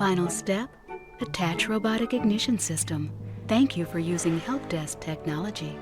Final step, attach robotic ignition system. Thank you for using help desk technology.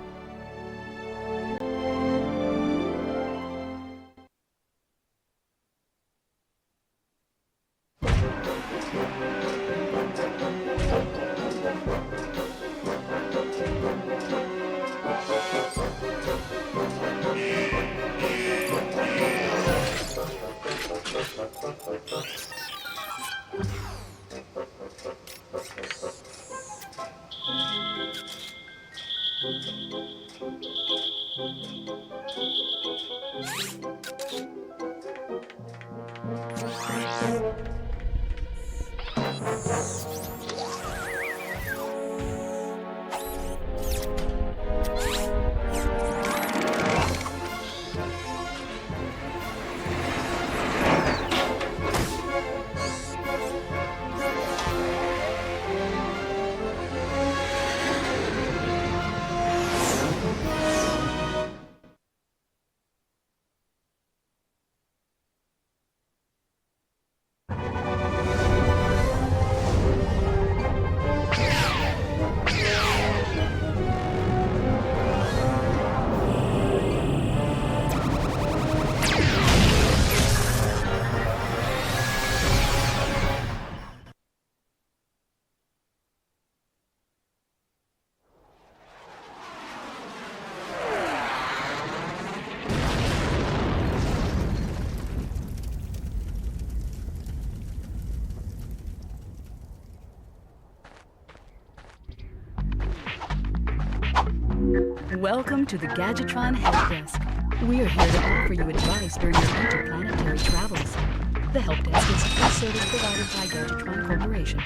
Welcome to the Gadgetron Help Desk. We're here to offer you advice during your interplanetary travels. The Help Desk is a free service provided by Gadgetron Corporation.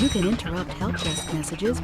You can interrupt help desk messages.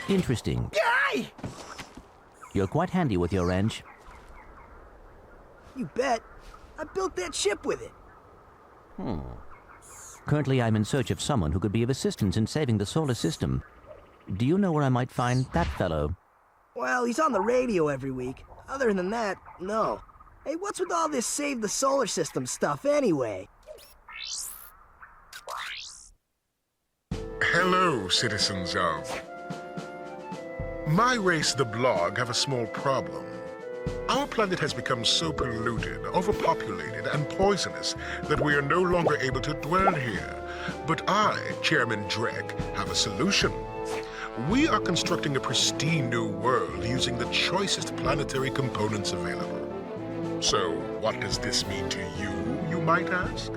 Interesting. Yay! You're quite handy with your wrench. You bet. I built that ship with it. Currently, I'm in search of someone who could be of assistance in saving the solar system. Do you know where I might find that fellow? Well, he's on the radio every week. Other than that, no. Hey, what's with all this save the solar system stuff anyway? Hello, citizens of... My race, the Blarg, have a small problem. Our planet has become so polluted, overpopulated, and poisonous that we are no longer able to dwell here. But I, Chairman Drek, have a solution. We are constructing a pristine new world using the choicest planetary components available. So, what does this mean to you might ask?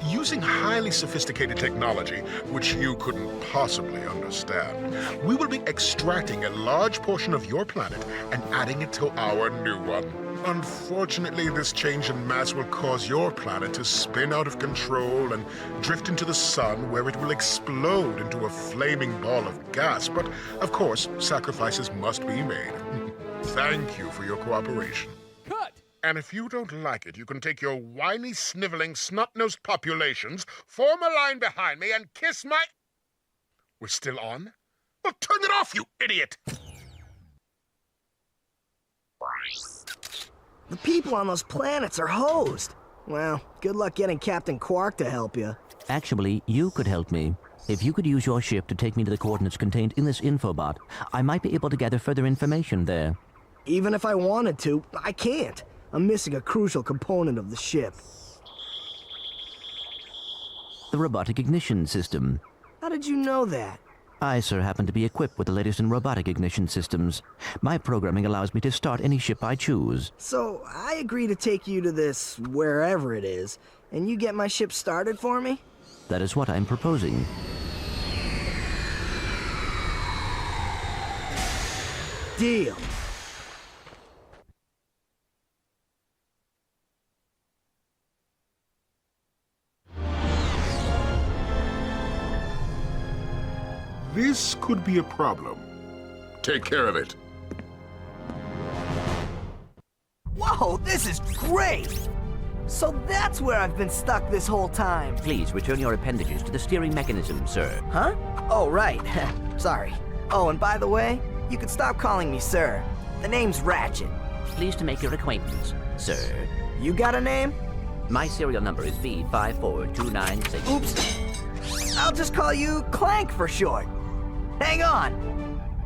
Using highly sophisticated technology, which you couldn't possibly understand, we will be extracting a large portion of your planet and adding it to our new one. Unfortunately, this change in mass will cause your planet to spin out of control and drift into the sun, where it will explode into a flaming ball of gas. But, of course, sacrifices must be made. Thank you for your cooperation. Cut! And if you don't like it, you can take your whiny, sniveling, snot-nosed populations, form a line behind me, and kiss my... We're still on? Well, turn it off, you idiot! The people on those planets are hosed. Well, good luck getting Captain Qwark to help you. Actually, you could help me. If you could use your ship to take me to the coordinates contained in this infobot, I might be able to gather further information there. Even if I wanted to, I can't. I'm missing a crucial component of the ship. The robotic ignition system. How did you know that? I, sir, happen to be equipped with the latest in robotic ignition systems. My programming allows me to start any ship I choose. So, I agree to take you to this wherever it is, and you get my ship started for me? That is what I'm proposing. Deal. This could be a problem. Take care of it. Whoa, this is great! So that's where I've been stuck this whole time. Please return your appendages to the steering mechanism, sir. Huh? Oh, right. Sorry. Oh, and by the way, you can stop calling me sir. The name's Ratchet. Pleased to make your acquaintance, sir. You got a name? My serial number is B54296. Oops. I'll just call you Clank for short. Hang on.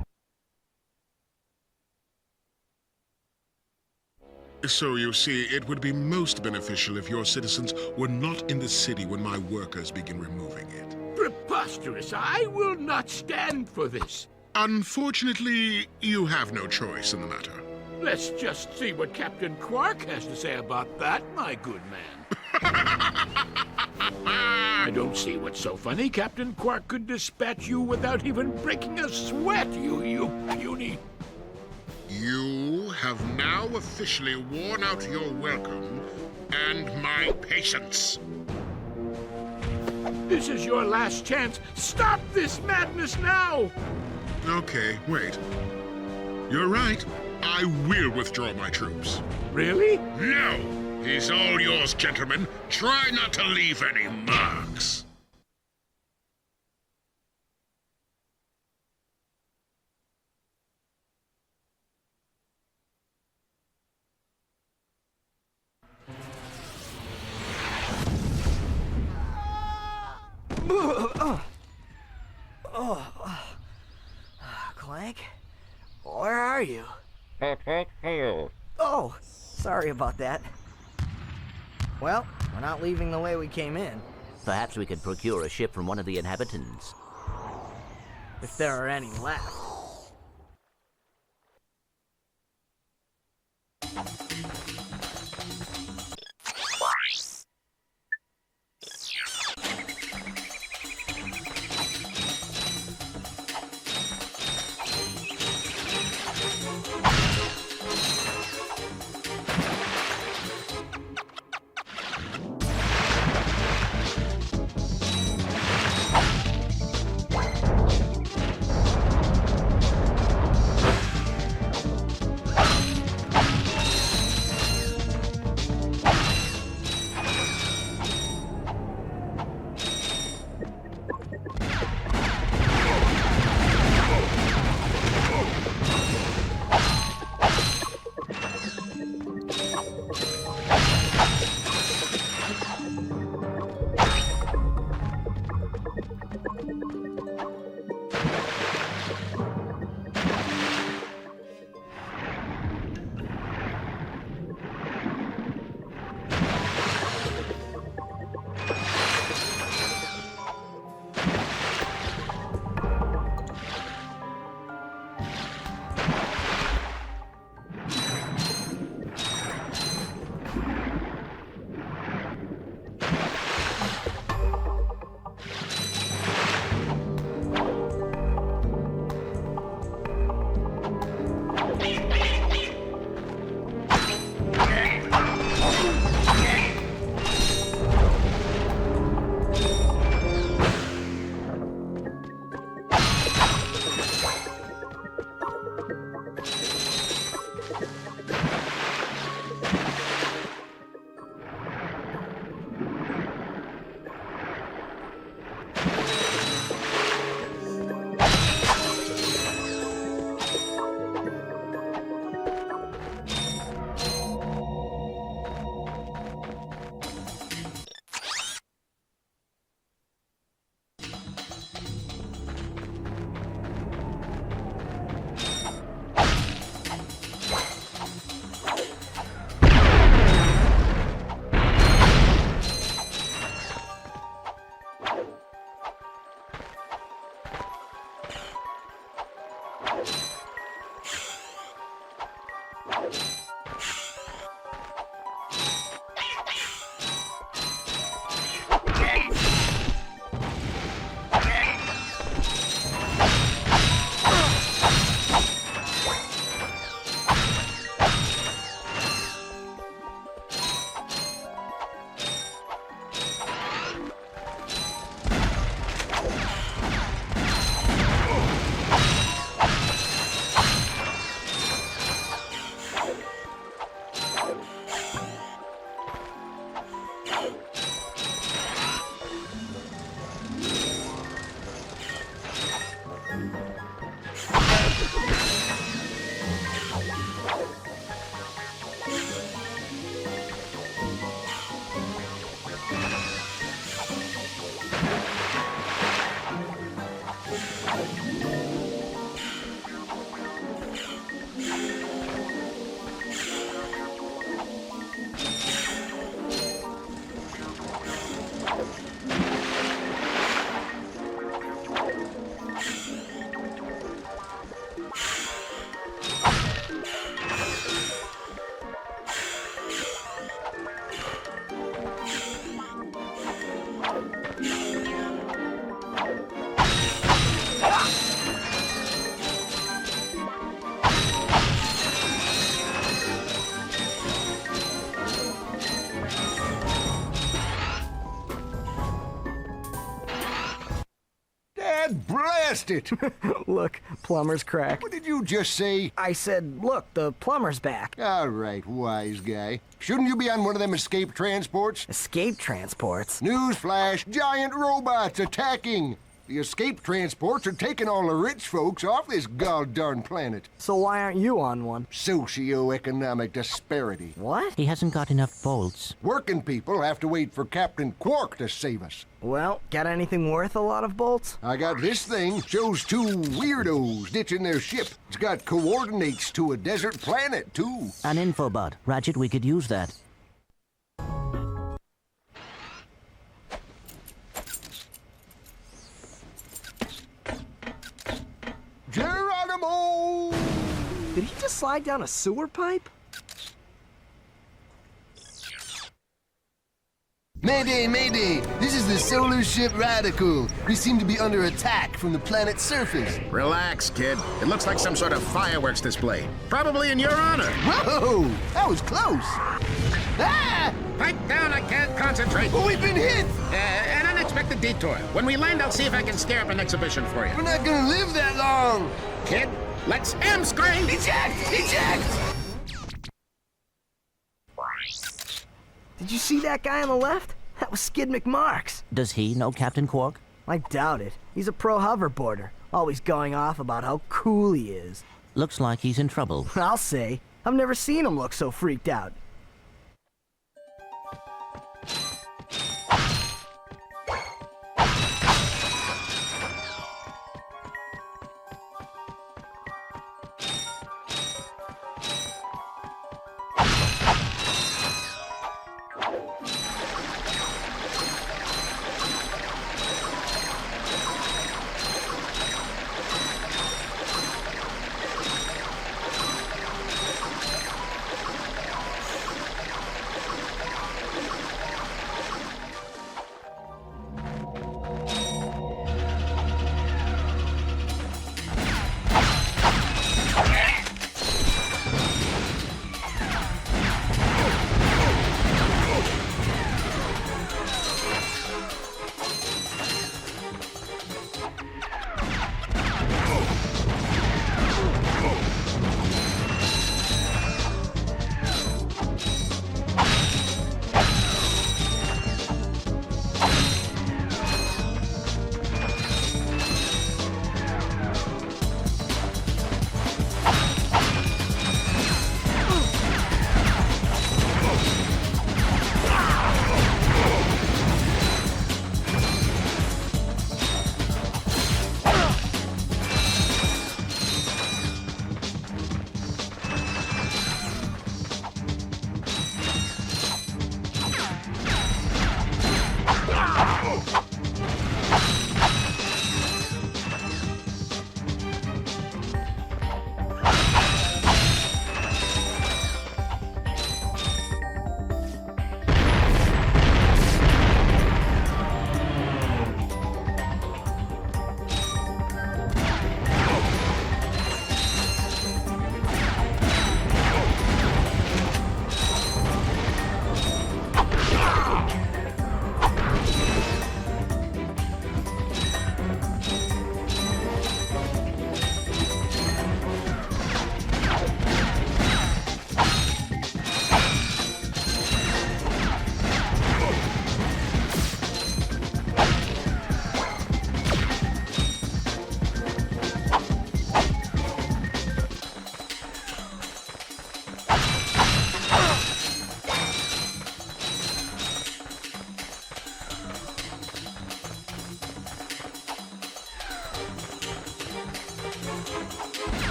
So you see, it would be most beneficial if your citizens were not in the city when my workers begin removing it. Preposterous! I will not stand for this. Unfortunately, you have no choice in the matter. Let's just see what Captain Qwark has to say about that, my good man. I don't see what's so funny. Captain Qwark could dispatch you without even breaking a sweat, you puny... You have now officially worn out your welcome and my patience. This is your last chance. Stop this madness now! Okay, wait. You're right. I will withdraw my troops. Really? No! He's all yours, gentlemen. Try not to leave any marks. Clank? Where are you? Oh, sorry about that. Well, we're not leaving the way we came in. Perhaps we could procure a ship from one of the inhabitants. If there are any left. Blast it! Look, plumber's crack. What did you just say? I said, look, the plumber's back. All right, wise guy. Shouldn't you be on one of them escape transports? Escape transports? Newsflash, giant robots attacking! The escape transports are taking all the rich folks off this god-darn planet. So why aren't you on one? Socioeconomic disparity. What? He hasn't got enough bolts. Working people have to wait for Captain Qwark to save us. Well, got anything worth a lot of bolts? I got this thing. Shows two weirdos ditching their ship. It's got coordinates to a desert planet, too. An infobot. Ratchet, we could use that. Geronimo! Did he just slide down a sewer pipe? Mayday, mayday! This is the solar ship Radical. We seem to be under attack from the planet's surface. Relax, kid. It looks like some sort of fireworks display. Probably in your honor. Whoa! That was close! Ah! Pipe down, I can't concentrate. Well, we've been hit! An unexpected detour. When we land, I'll see if I can scare up an exhibition for you. We're not gonna live that long! Kid, let's M-screen! Eject! Eject! Did you see that guy on the left? That was Skid McMarks. Does he know Captain Qwark? I doubt it. He's a pro hoverboarder, always going off about how cool he is. Looks like he's in trouble. I'll say. I've never seen him look so freaked out.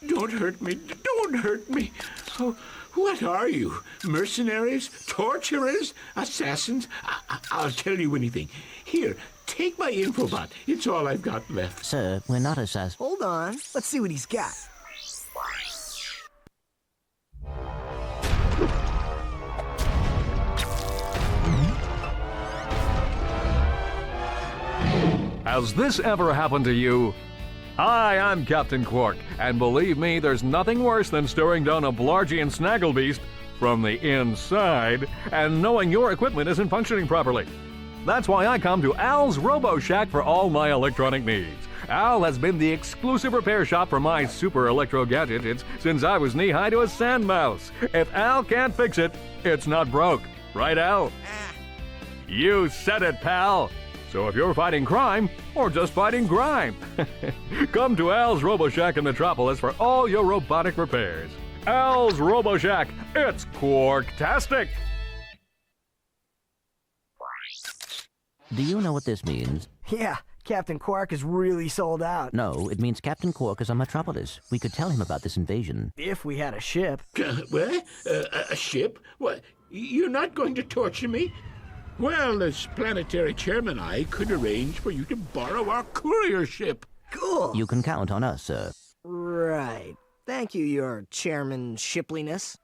Don't hurt me. Don't hurt me. Oh, what are you? Mercenaries? Torturers? Assassins? I'll tell you anything. Here, take my infobot. It's all I've got left. Sir, we're not assassins. Hold on. Let's see what he's got. Has this ever happened to you? Hi, I'm Captain Qwark, and believe me, there's nothing worse than staring down a Blargian snagglebeast from the inside and knowing your equipment isn't functioning properly. That's why I come to Al's Robo Shack for all my electronic needs. Al has been the exclusive repair shop for my super electro gadgets since I was knee-high to a sand mouse. If Al can't fix it, it's not broke. Right, Al? You said it, pal. So if you're fighting crime, or just fighting grime, come to Al's RoboShack in Metropolis for all your robotic repairs. Al's RoboShack, it's Qwark-tastic! Do you know what this means? Yeah, Captain Qwark is really sold out. No, it means Captain Qwark is on Metropolis. We could tell him about this invasion. If we had a ship. What? A ship? What? You're not going to torture me? Well, as planetary chairman, I could arrange for you to borrow our courier ship. Cool. You can count on us, sir. Right. Thank you, your chairman shipliness.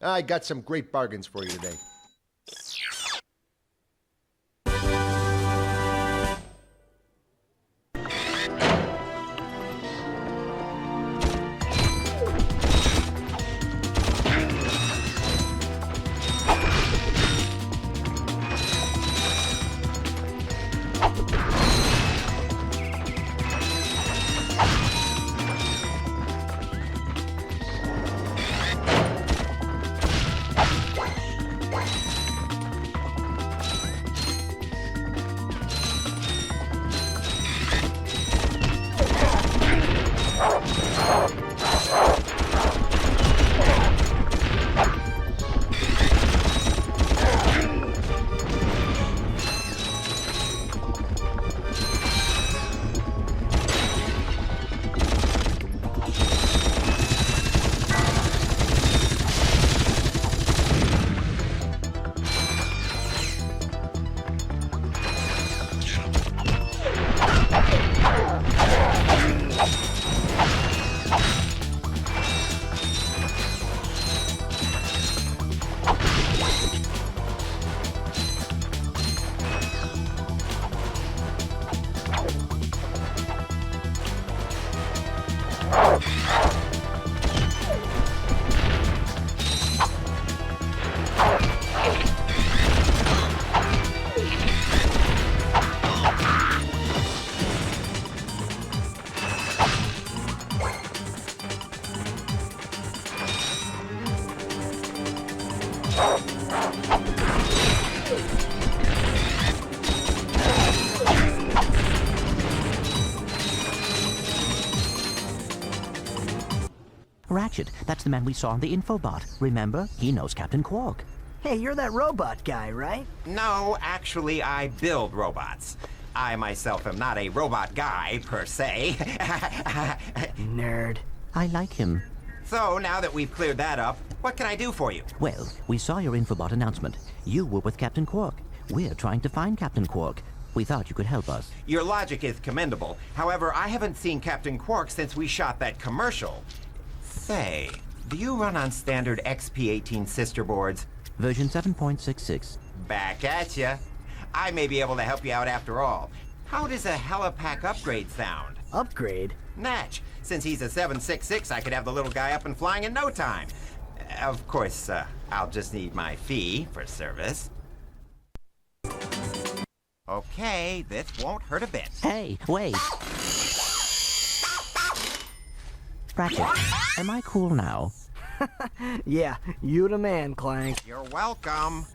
I got some great bargains for you today. Ratchet, that's the man we saw on the infobot. Remember? He knows Captain Qwark. Hey, you're that robot guy, right? No, actually, I build robots. I myself am not a robot guy, per se. Nerd. I like him. So, now that we've cleared that up, what can I do for you? Well, we saw your infobot announcement. You were with Captain Qwark. We're trying to find Captain Qwark. We thought you could help us. Your logic is commendable. However, I haven't seen Captain Qwark since we shot that commercial. Say, do you run on standard XP18 sister boards? Version 7.66. Back at ya. I may be able to help you out after all. How does a helipack upgrade sound? Upgrade? Natch. Since he's a 766, I could have the little guy up and flying in no time. Of course, I'll just need my fee for service. Okay, this won't hurt a bit. Hey, wait. Ratchet, am I cool now? Yeah, you the man, Clank. You're welcome.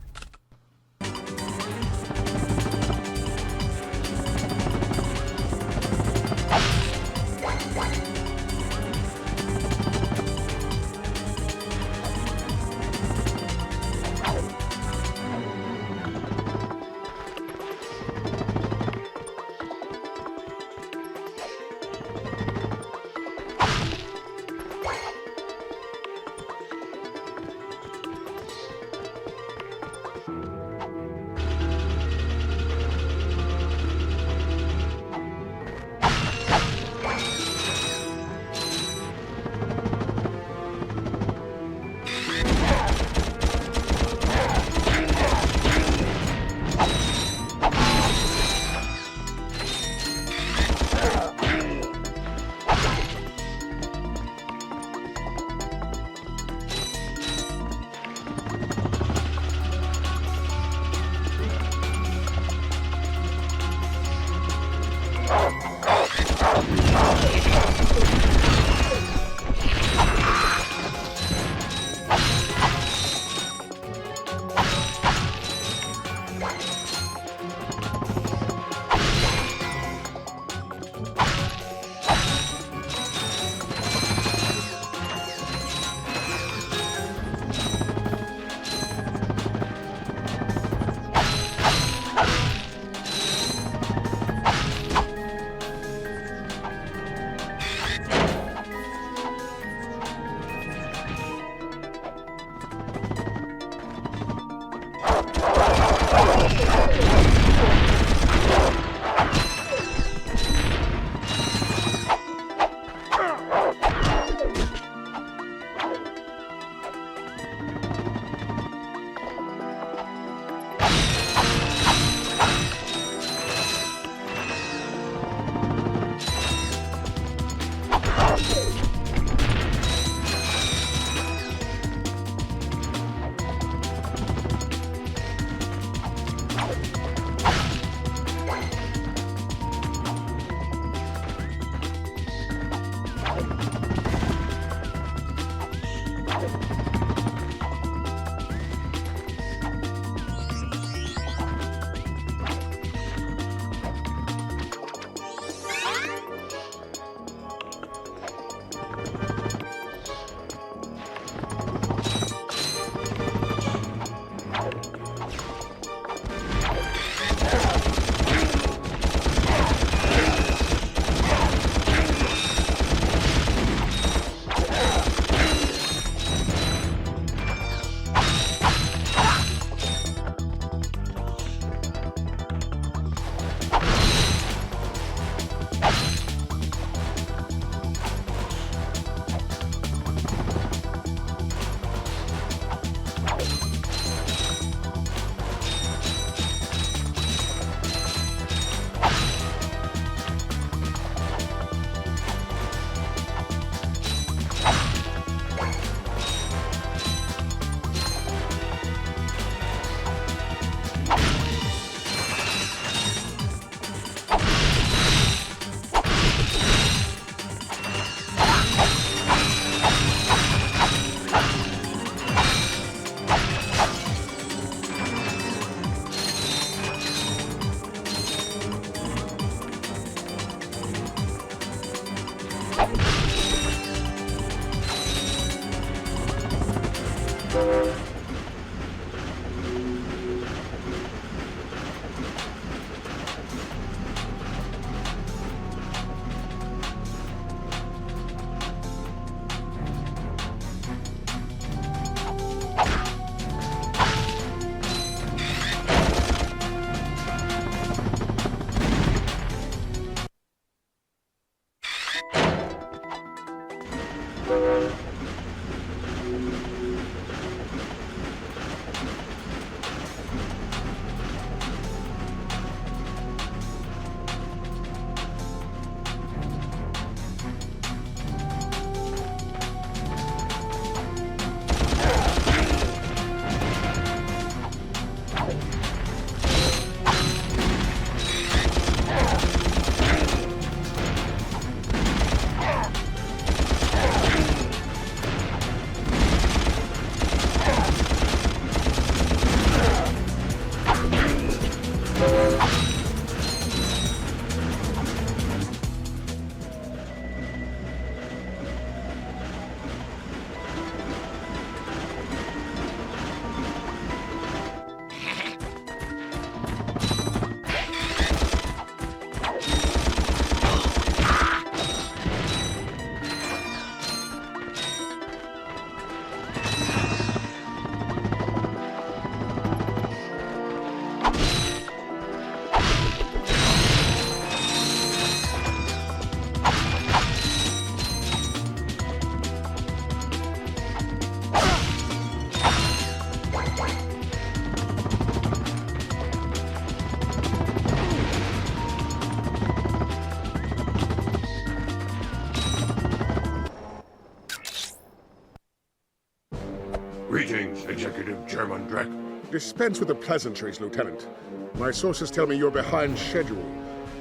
Greetings, Executive Chairman Drek. Dispense with the pleasantries, Lieutenant. My sources tell me you're behind schedule.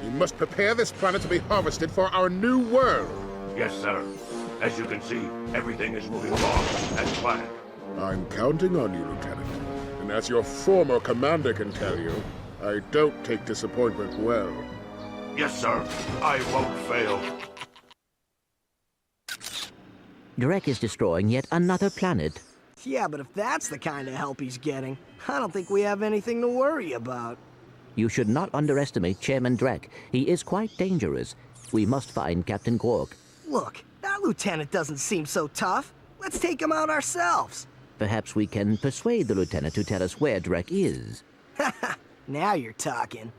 You must prepare this planet to be harvested for our new world. Yes, sir. As you can see, everything is moving along as planned. I'm counting on you, Lieutenant. And as your former commander can tell you, I don't take disappointment well. Yes, sir. I won't fail. Drek is destroying yet another planet. Yeah, but if that's the kind of help he's getting, I don't think we have anything to worry about. You should not underestimate Chairman Drek. He is quite dangerous. We must find Captain Qwark. Look, that lieutenant doesn't seem so tough. Let's take him out ourselves. Perhaps we can persuade the lieutenant to tell us where Drek is. Now you're talking.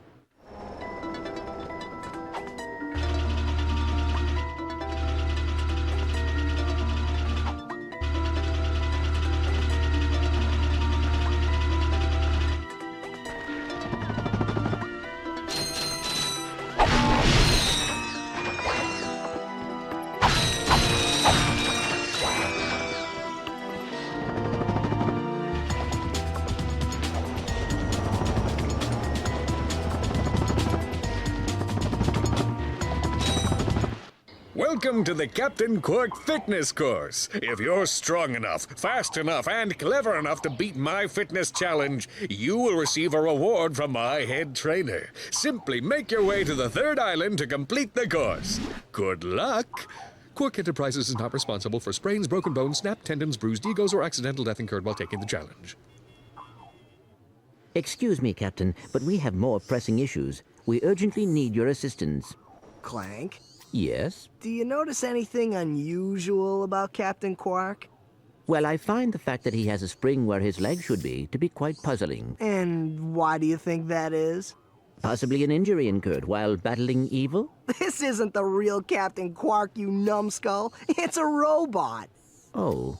Welcome to the Captain Qwark Fitness Course. If you're strong enough, fast enough, and clever enough to beat my fitness challenge, you will receive a reward from my head trainer. Simply make your way to the third island to complete the course. Good luck! Qwark Enterprises is not responsible for sprains, broken bones, snapped tendons, bruised egos, or accidental death incurred while taking the challenge. Excuse me, Captain, but we have more pressing issues. We urgently need your assistance. Clank? Yes? Do you notice anything unusual about Captain Qwark? Well, I find the fact that he has a spring where his leg should be to be quite puzzling. And why do you think that is? Possibly an injury incurred while battling evil? This isn't the real Captain Qwark, you numbskull. It's a robot. Oh.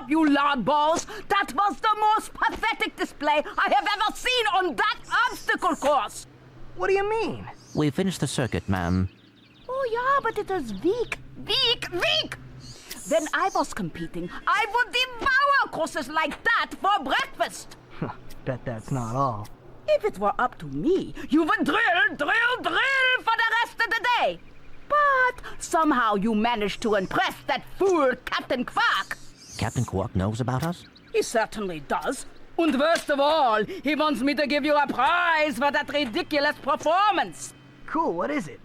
up, you loudballs! That was the most pathetic display I have ever seen on that obstacle course! What do you mean? We finished the circuit, ma'am. Oh, yeah, but it was weak. When I was competing, I would devour courses like that for breakfast. Bet that's not all. If it were up to me, you would drill for the rest of the day. But somehow you managed to impress that fool Captain Qwark. Captain Qwark knows about us? He certainly does. And worst of all, he wants me to give you a prize for that ridiculous performance. Cool, what is it?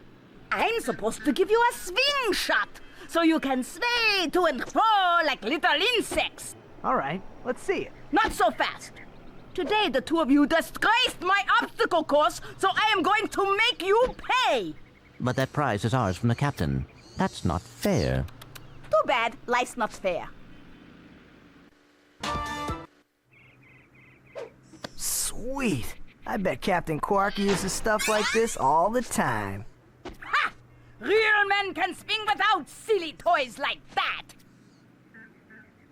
I'm supposed to give you a swing shot, so you can sway to and fro like little insects. All right, let's see it. Not so fast. Today, the two of you disgraced my obstacle course, so I am going to make you pay. But that prize is ours from the captain. That's not fair. Too bad. Life's not fair. Sweet. I bet Captain Qwark uses stuff like this all the time. Ha! Real men can swing without silly toys like that.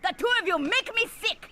The two of you make me sick.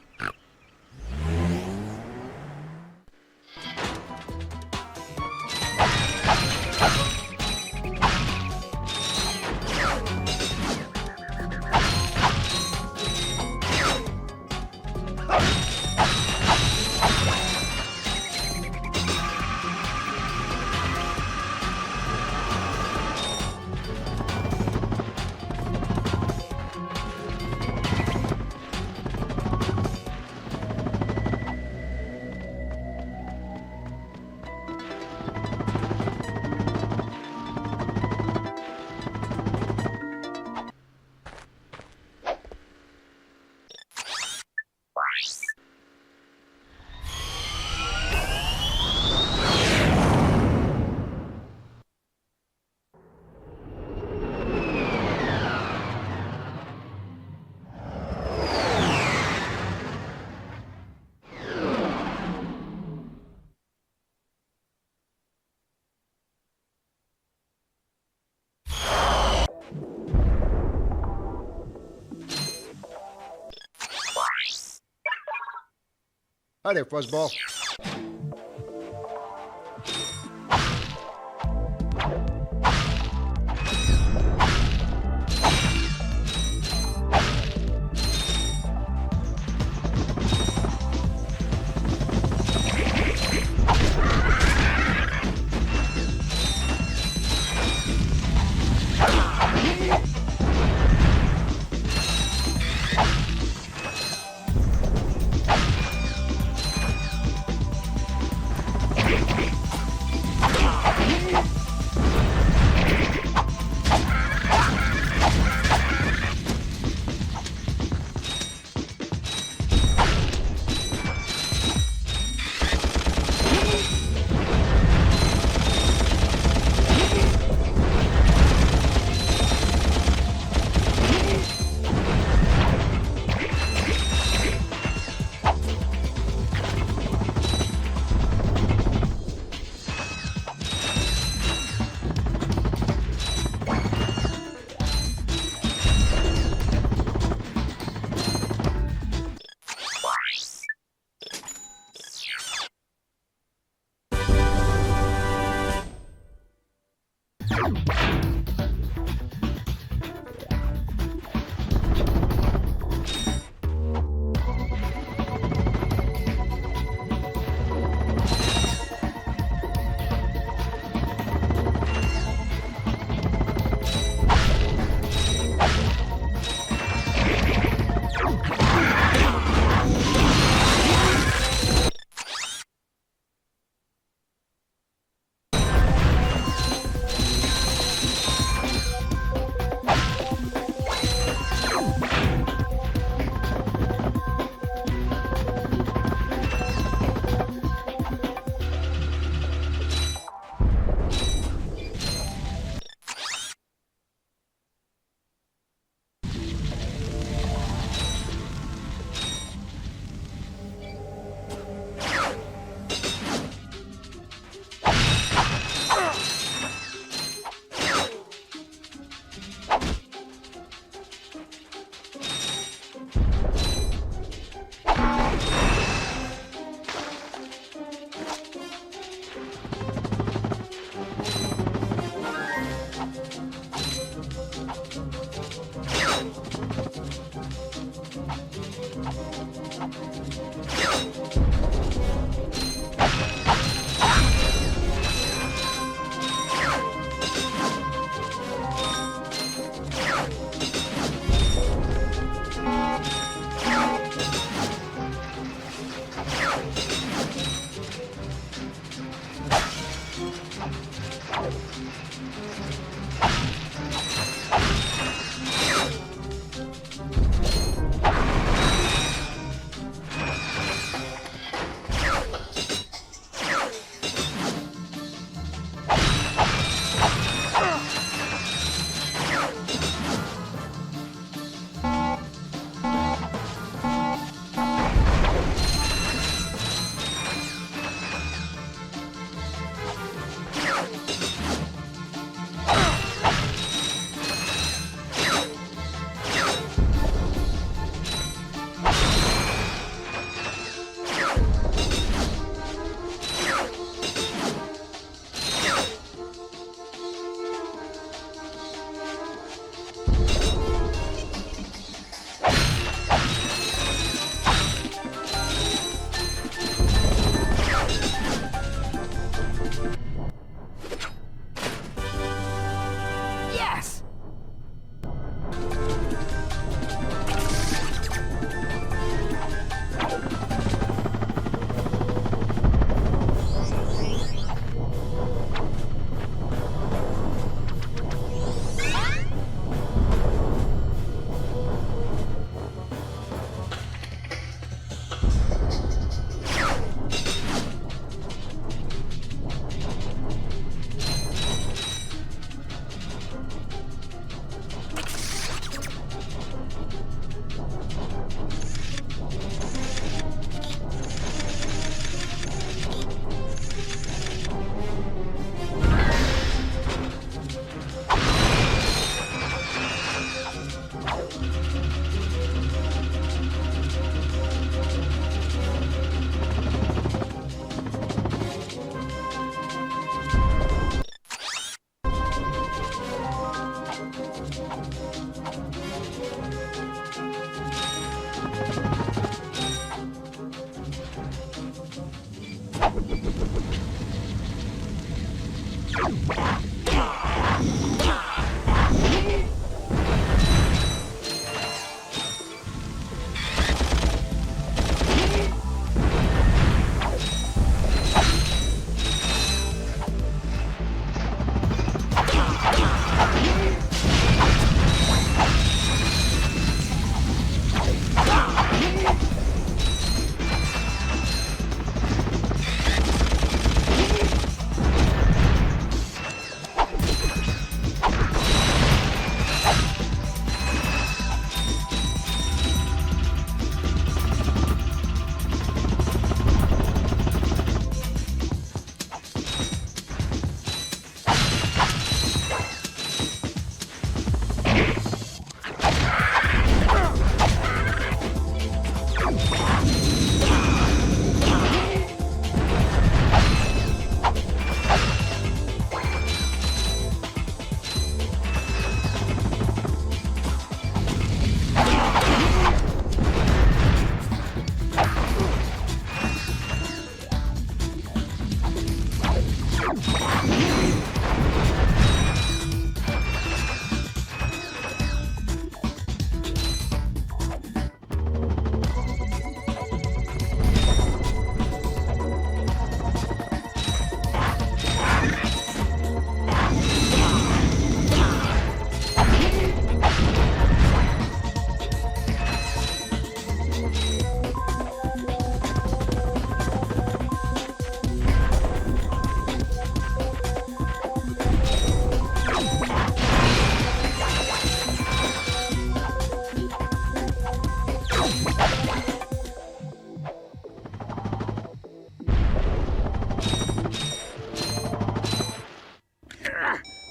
Hi there, Fuzzball.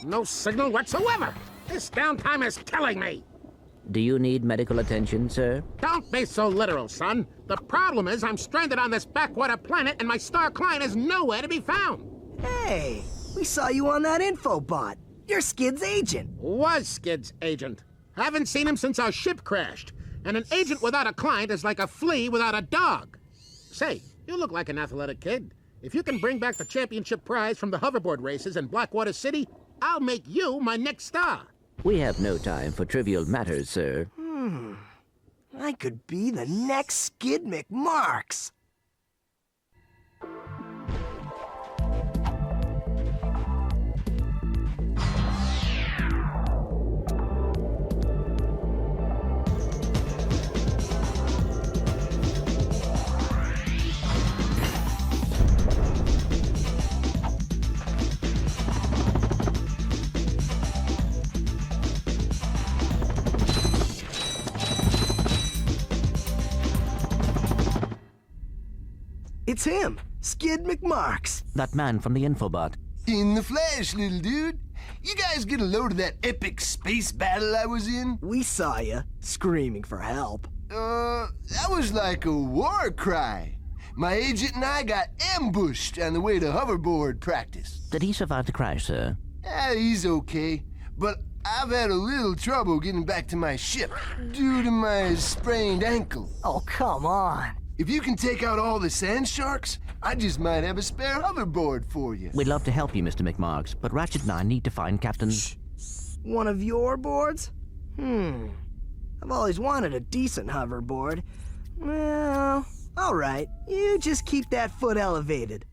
No signal whatsoever. This downtime is killing me. Do you need medical attention, sir? Don't be so literal, son. The problem is I'm stranded on this backwater planet and my star client is nowhere to be found. Hey, we saw you on that info bot. You're Skid's agent. Was Skid's agent. Haven't seen him since our ship crashed. And an agent without a client is like a flea without a dog. Say, you look like an athletic kid. If you can bring back the championship prize from the hoverboard races in Blackwater City, I'll make you my next star. We have no time for trivial matters, sir. I could be the next Skid McMarks. It's him, Skid McMarks. That man from the infobot. In the flesh, little dude. You guys get a load of that epic space battle I was in? We saw you, screaming for help. That was like a war cry. My agent and I got ambushed on the way to hoverboard practice. Did he survive the crash, sir? He's okay. But I've had a little trouble getting back to my ship due to my sprained ankle. Oh, come on. If you can take out all the sand sharks, I just might have a spare hoverboard for you. We'd love to help you, Mr. McMarks, but Ratchet and I need to find Captain... One of your boards? I've always wanted a decent hoverboard. Well, all right. You just keep that foot elevated.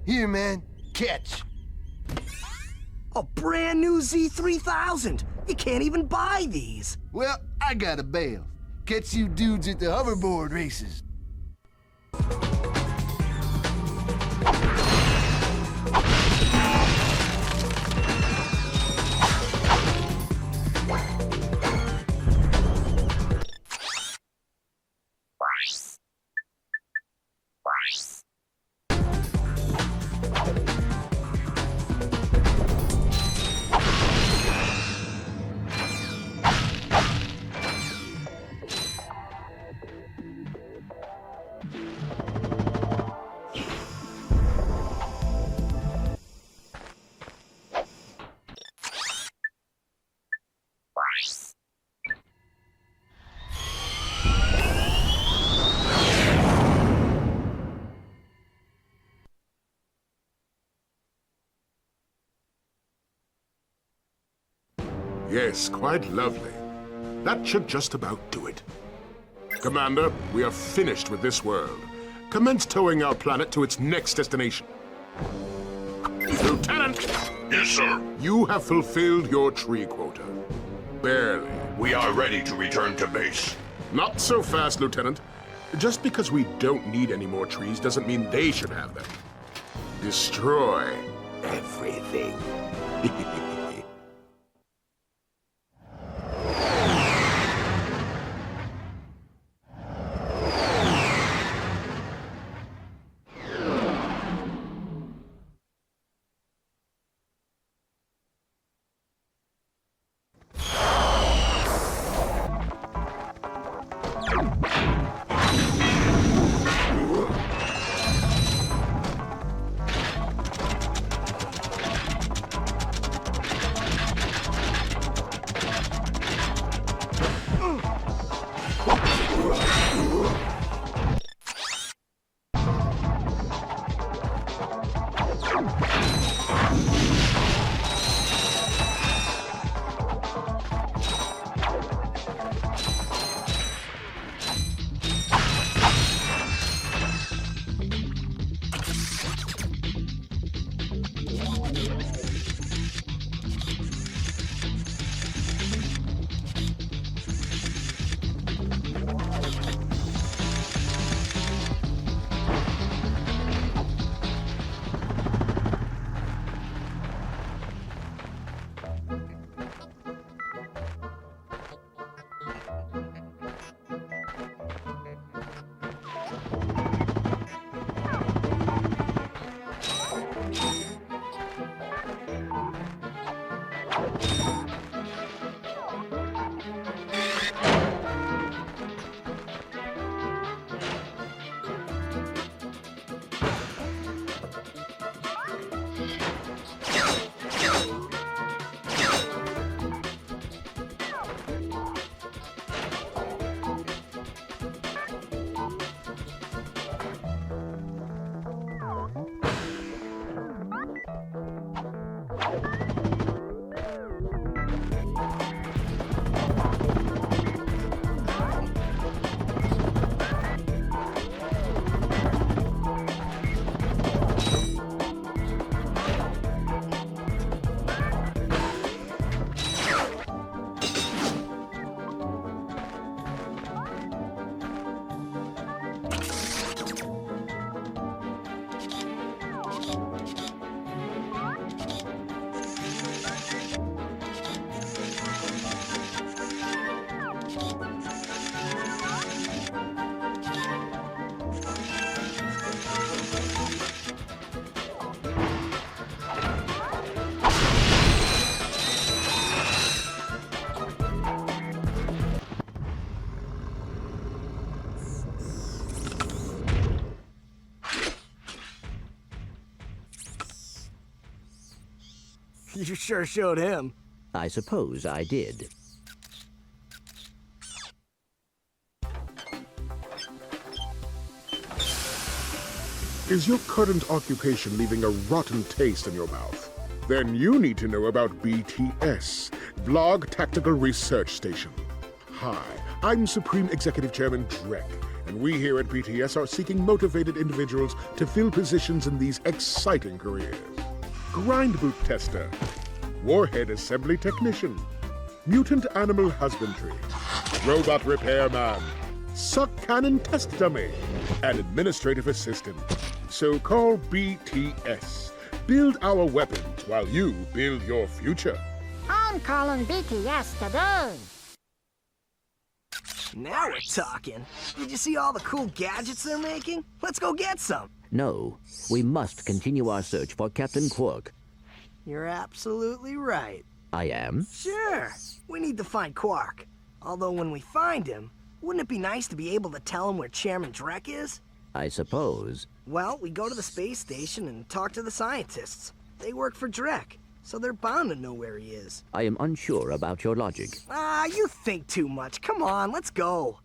Here, man. Catch. A brand new Z3000! You can't even buy these! Well, I got a bail. Catch you dudes at the hoverboard races. Yes, quite lovely. That should just about do it. Commander, we are finished with this world. Commence towing our planet to its next destination. Lieutenant! Yes, sir. You have fulfilled your tree quota. Barely. We are ready to return to base. Not so fast, Lieutenant. Just because we don't need any more trees doesn't mean they should have them. Destroy everything. You sure showed him. I suppose I did. Is your current occupation leaving a rotten taste in your mouth? Then you need to know about BTS, Blarg Tactical Research Station. Hi, I'm Supreme Executive Chairman Drek, and we here at PTS are seeking motivated individuals to fill positions in these exciting careers. Grind boot tester, warhead assembly technician, mutant animal husbandry, robot repairman, suck cannon test dummy, and administrative assistant. So call BTS. Build our weapons while you build your future. I'm calling BTS today. Now we're talking. Did you see all the cool gadgets they're making? Let's go get some. No, we must continue our search for Captain Qwark. You're absolutely right. I am? Sure. We need to find Qwark. Although when we find him, wouldn't it be nice to be able to tell him where Chairman Drek is? I suppose. Well, we go to the space station and talk to the scientists. They work for Drek, so they're bound to know where he is. I am unsure about your logic. Ah, you think too much. Come on, let's go.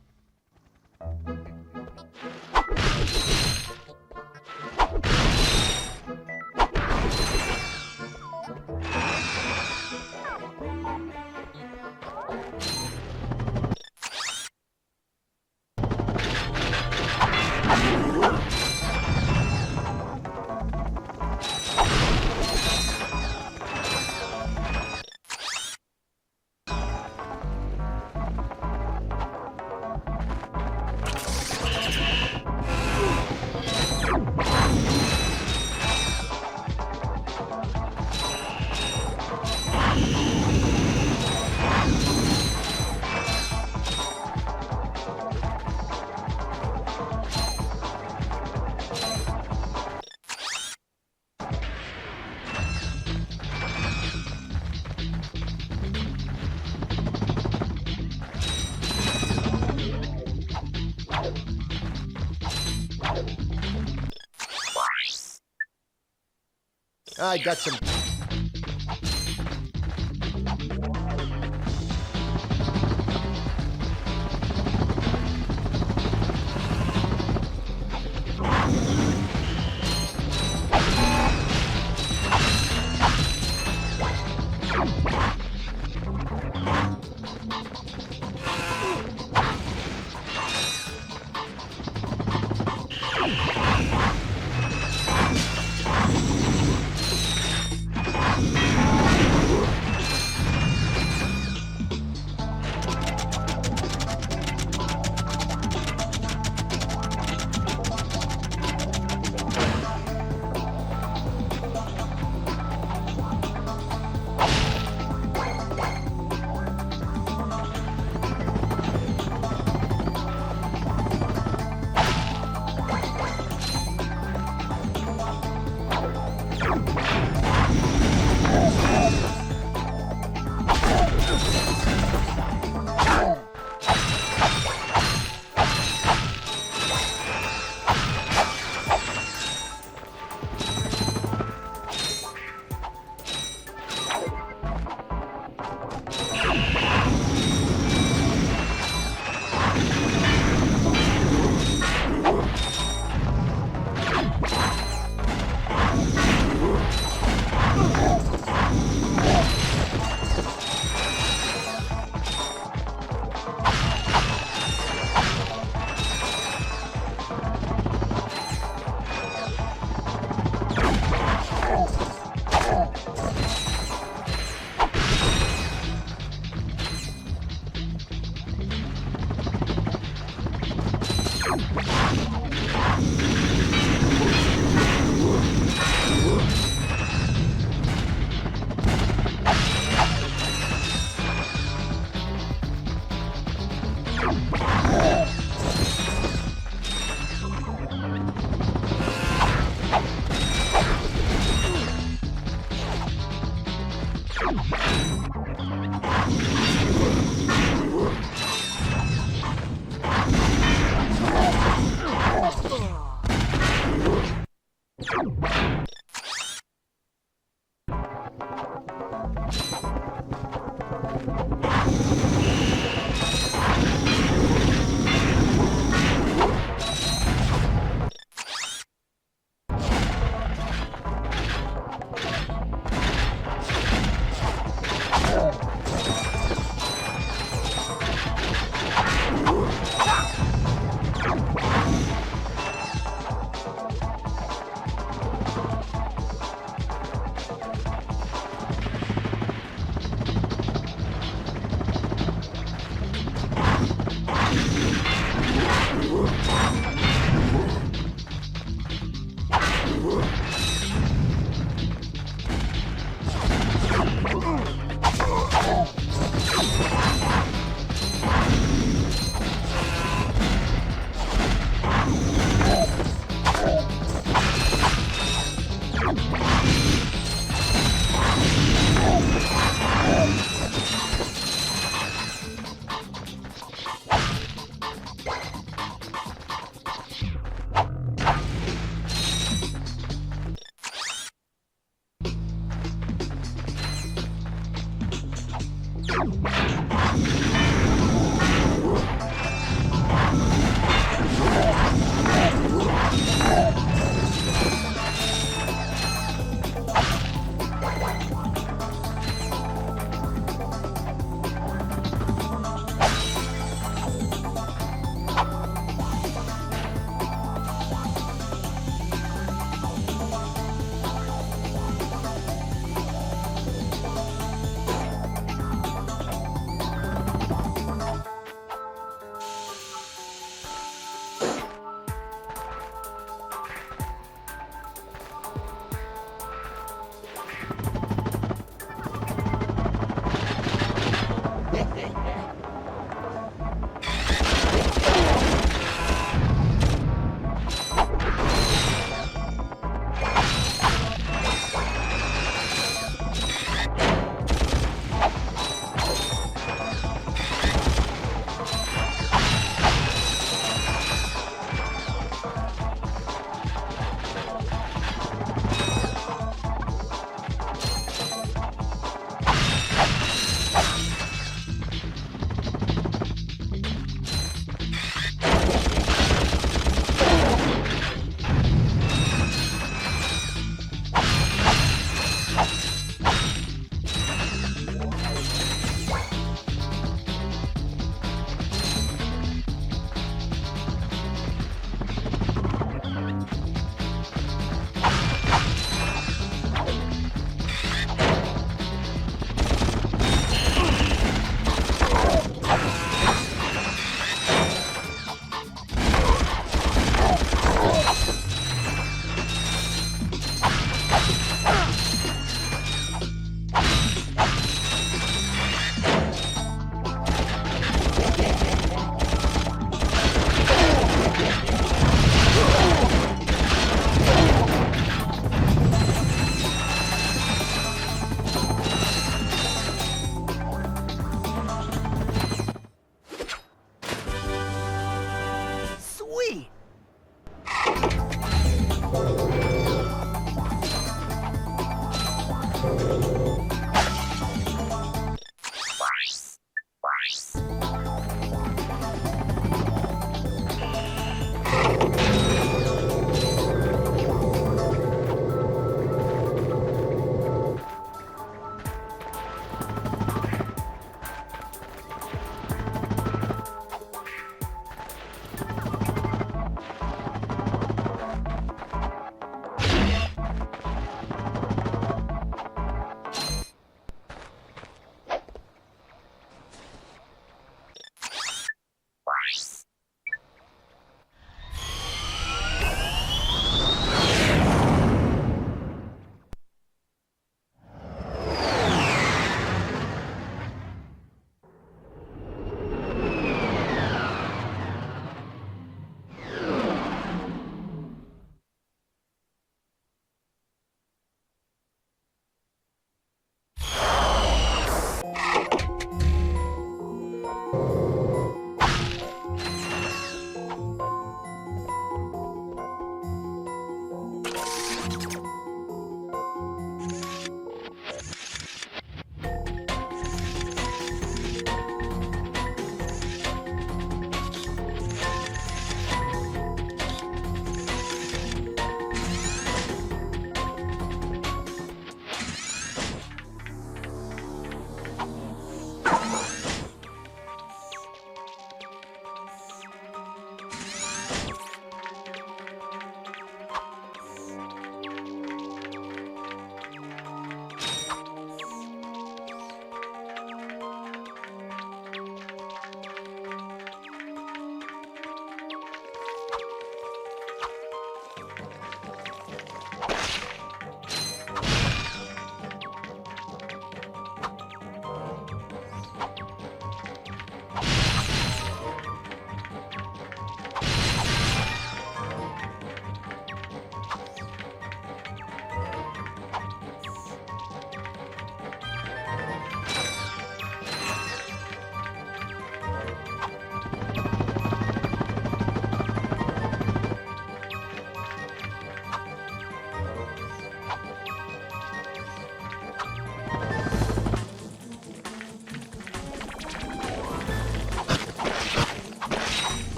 I got some...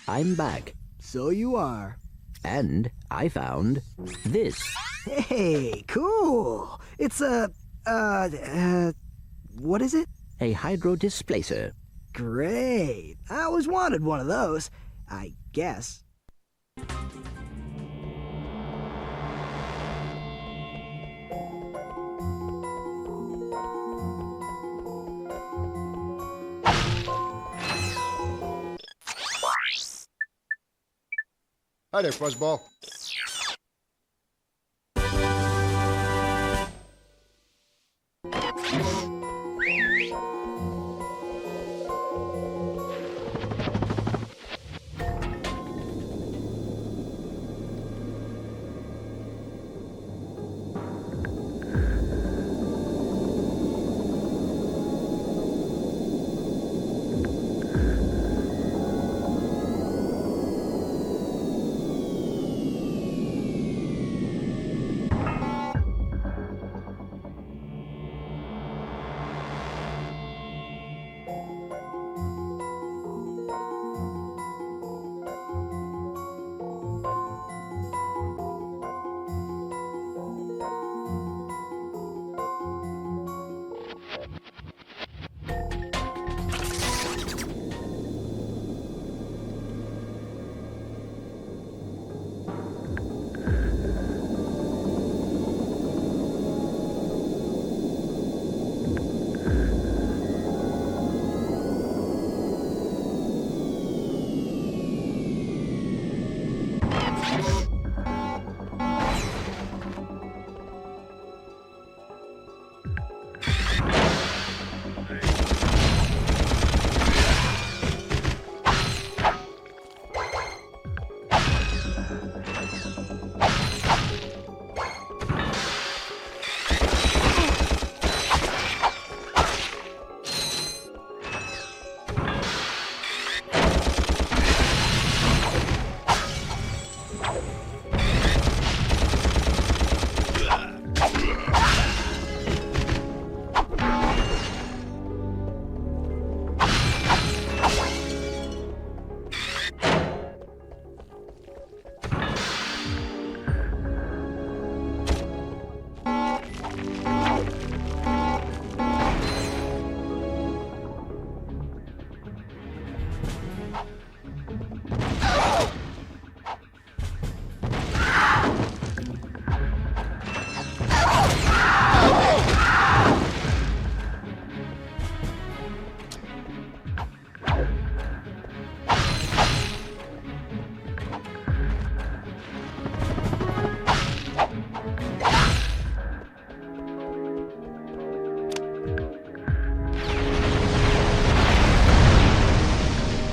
I'm back. So you are. And I found this. Hey, cool. It's a, what is it? A hydro displacer. Great. I always wanted one of those, I guess. Hi there, Fuzzball.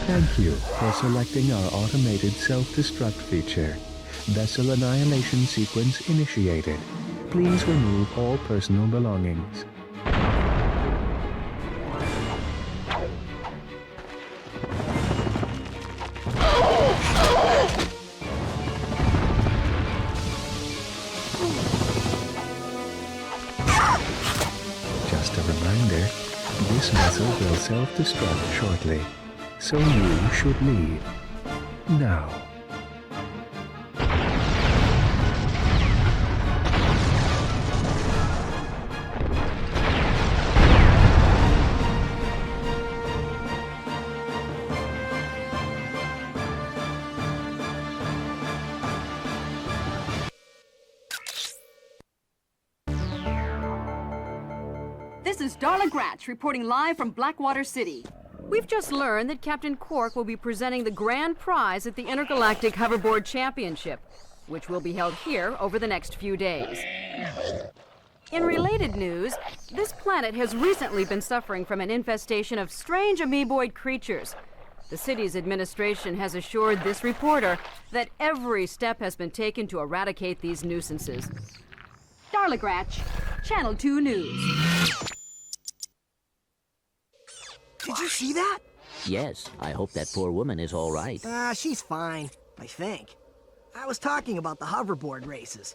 Thank you for selecting our automated self-destruct feature. Vessel annihilation sequence initiated. Please remove all personal belongings. Just a reminder, this vessel will self-destruct shortly, so you should leave now. This is Darla Gratch reporting live from Blackwater City. We've just learned that Captain Qwark will be presenting the grand prize at the Intergalactic Hoverboard Championship, which will be held here over the next few days. In related news, this planet has recently been suffering from an infestation of strange amoeboid creatures. The city's administration has assured this reporter that every step has been taken to eradicate these nuisances. Darla Gratch, Channel 2 News. Did you see that? Yes, I hope that poor woman is all right. She's fine, I think. I was talking about the hoverboard races.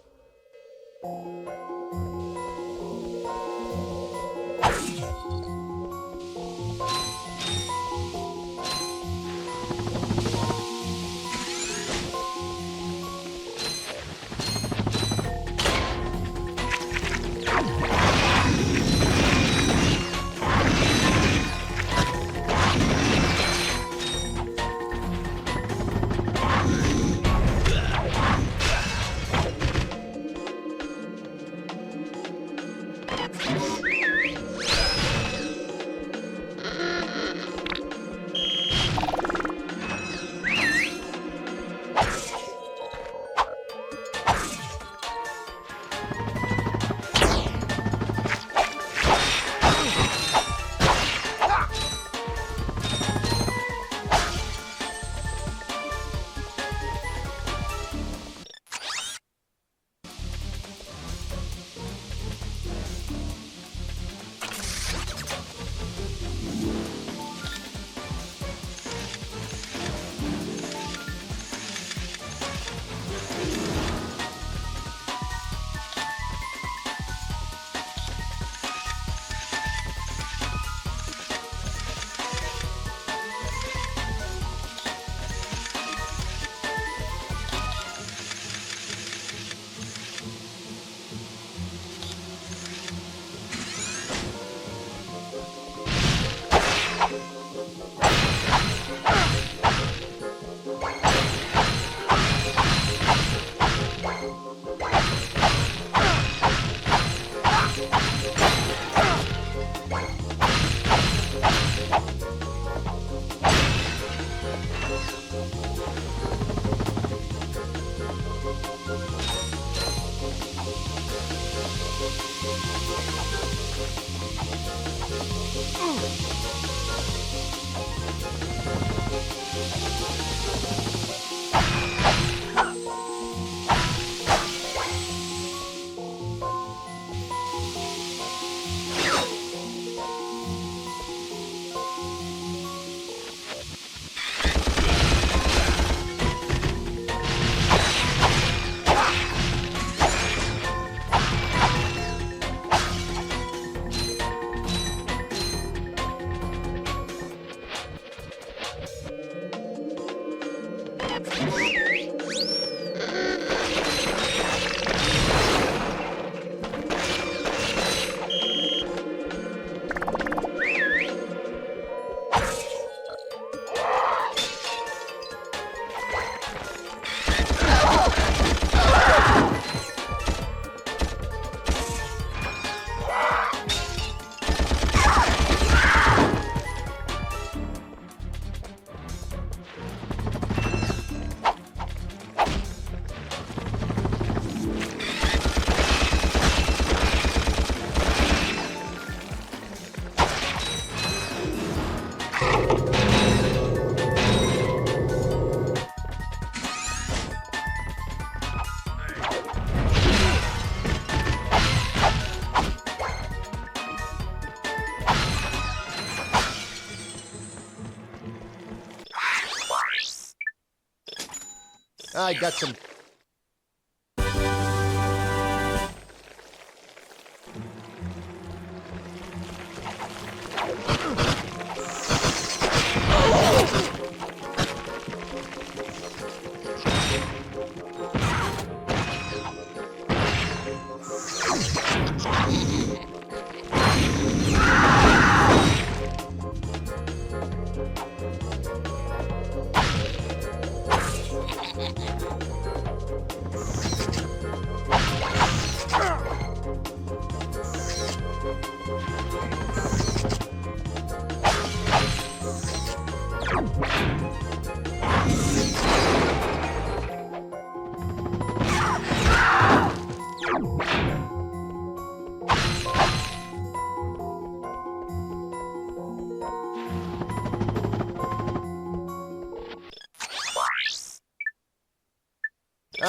I got some...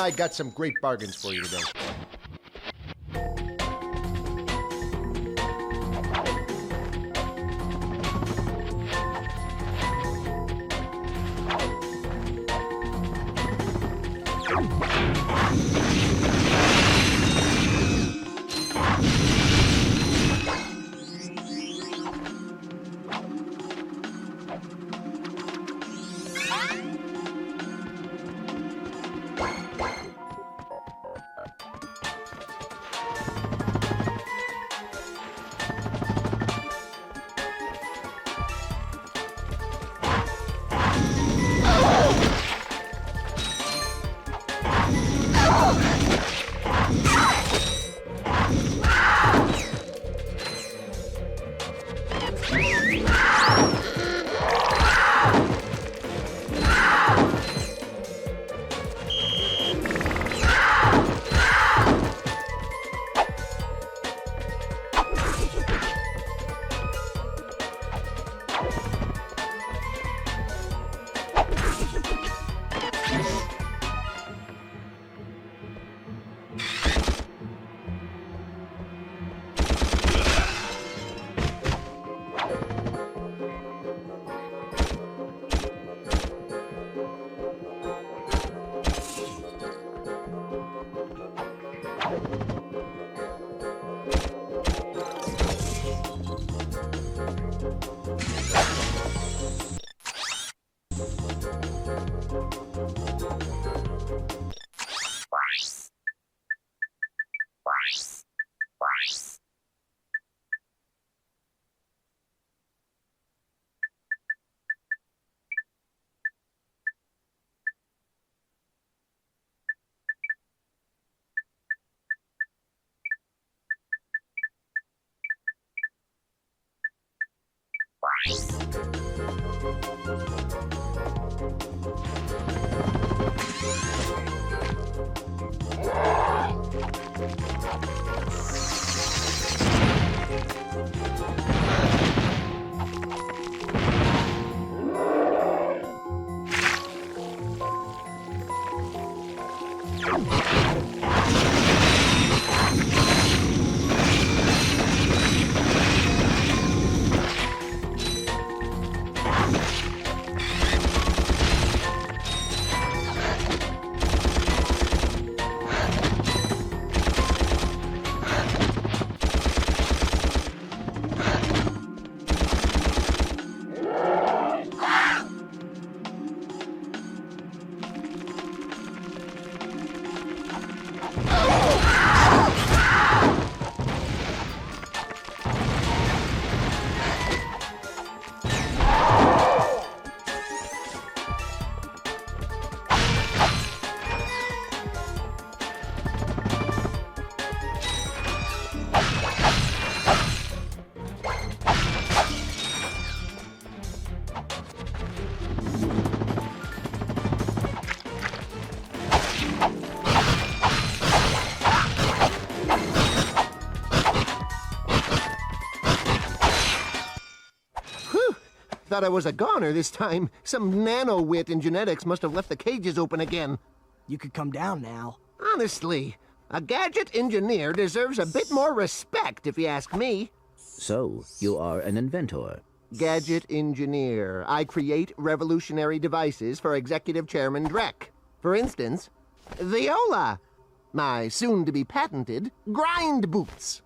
I got some great bargains for you today. Thought I was a goner this time. Some nano-wit in genetics must have left the cages open again. You could come down now. Honestly, a gadget engineer deserves a bit more respect, if you ask me. So, you are an inventor. Gadget engineer. I create revolutionary devices for Executive Chairman Drek. For instance, Viola. My soon-to-be patented grind boots.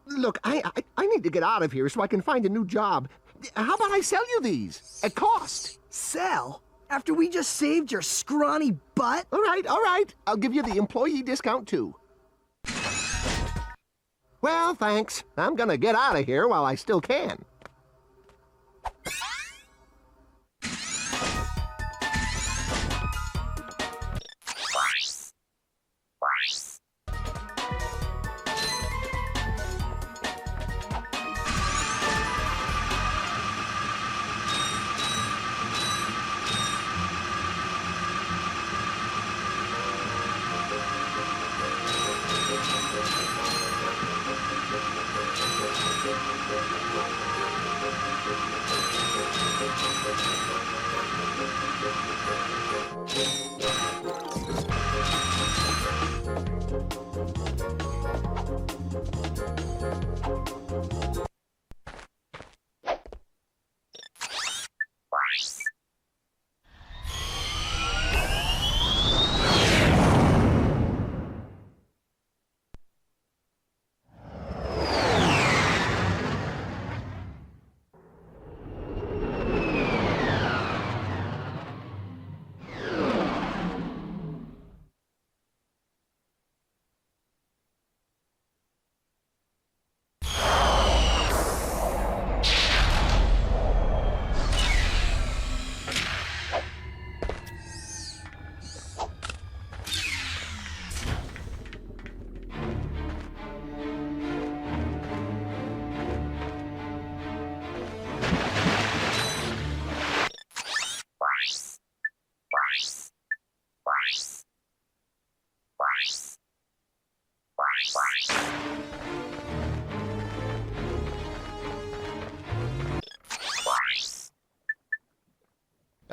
Look, I need to get out of here so I can find a new job. How about I sell you these? At cost. Sell? After we just saved your scrawny butt? All right. I'll give you the employee discount, too. Well, thanks. I'm gonna get out of here while I still can.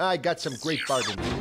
I got some great bargains.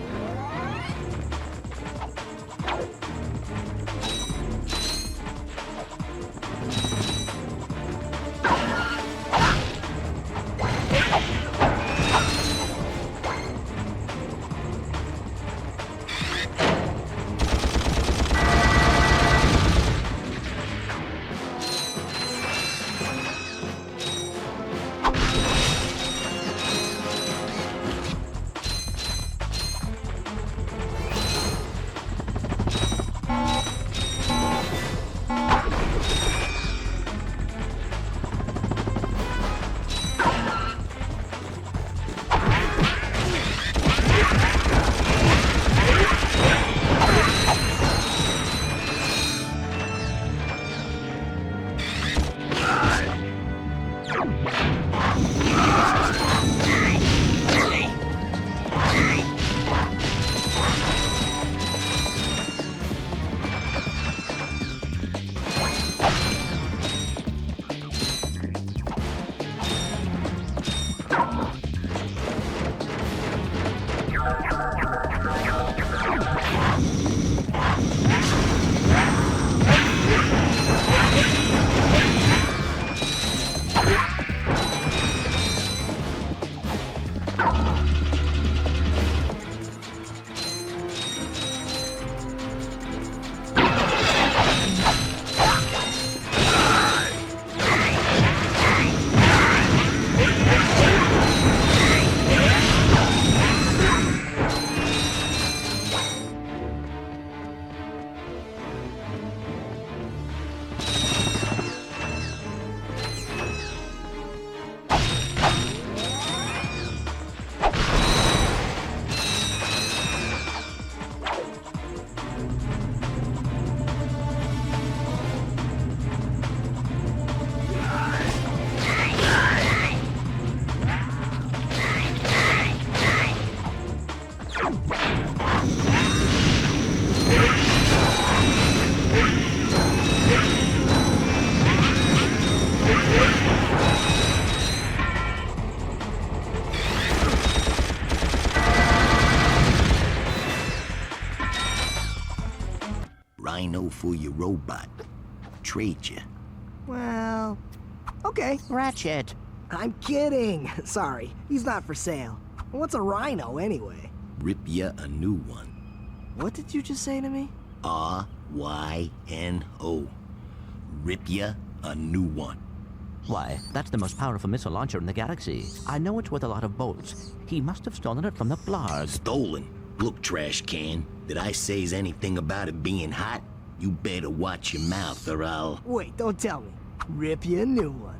Rhino for your robot. Trade you. Well, okay. Ratchet. I'm kidding. Sorry, he's not for sale. What's a rhino anyway? Rip ya a new one. What did you just say to me? R-Y-N-O. Rip ya a new one. Why, that's the most powerful missile launcher in the galaxy. I know it's worth a lot of bolts. He must have stolen it from the Blarg. Stolen? Look, trash can. Did I say anything about it being hot? You better watch your mouth or I'll... Wait, don't tell me. Rip you a new one.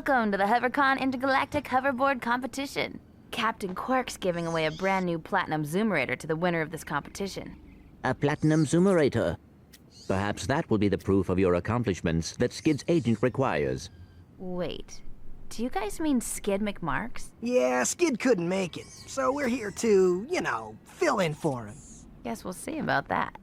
Welcome to the HoverCon Intergalactic Hoverboard Competition. Captain Qwark's giving away a brand new Platinum Zoomerator to the winner of this competition. A Platinum Zoomerator. Perhaps that will be the proof of your accomplishments that Skid's agent requires. Wait, do you guys mean Skid McMarks? Yeah, Skid couldn't make it, so we're here to, you know, fill in for him. Guess we'll see about that.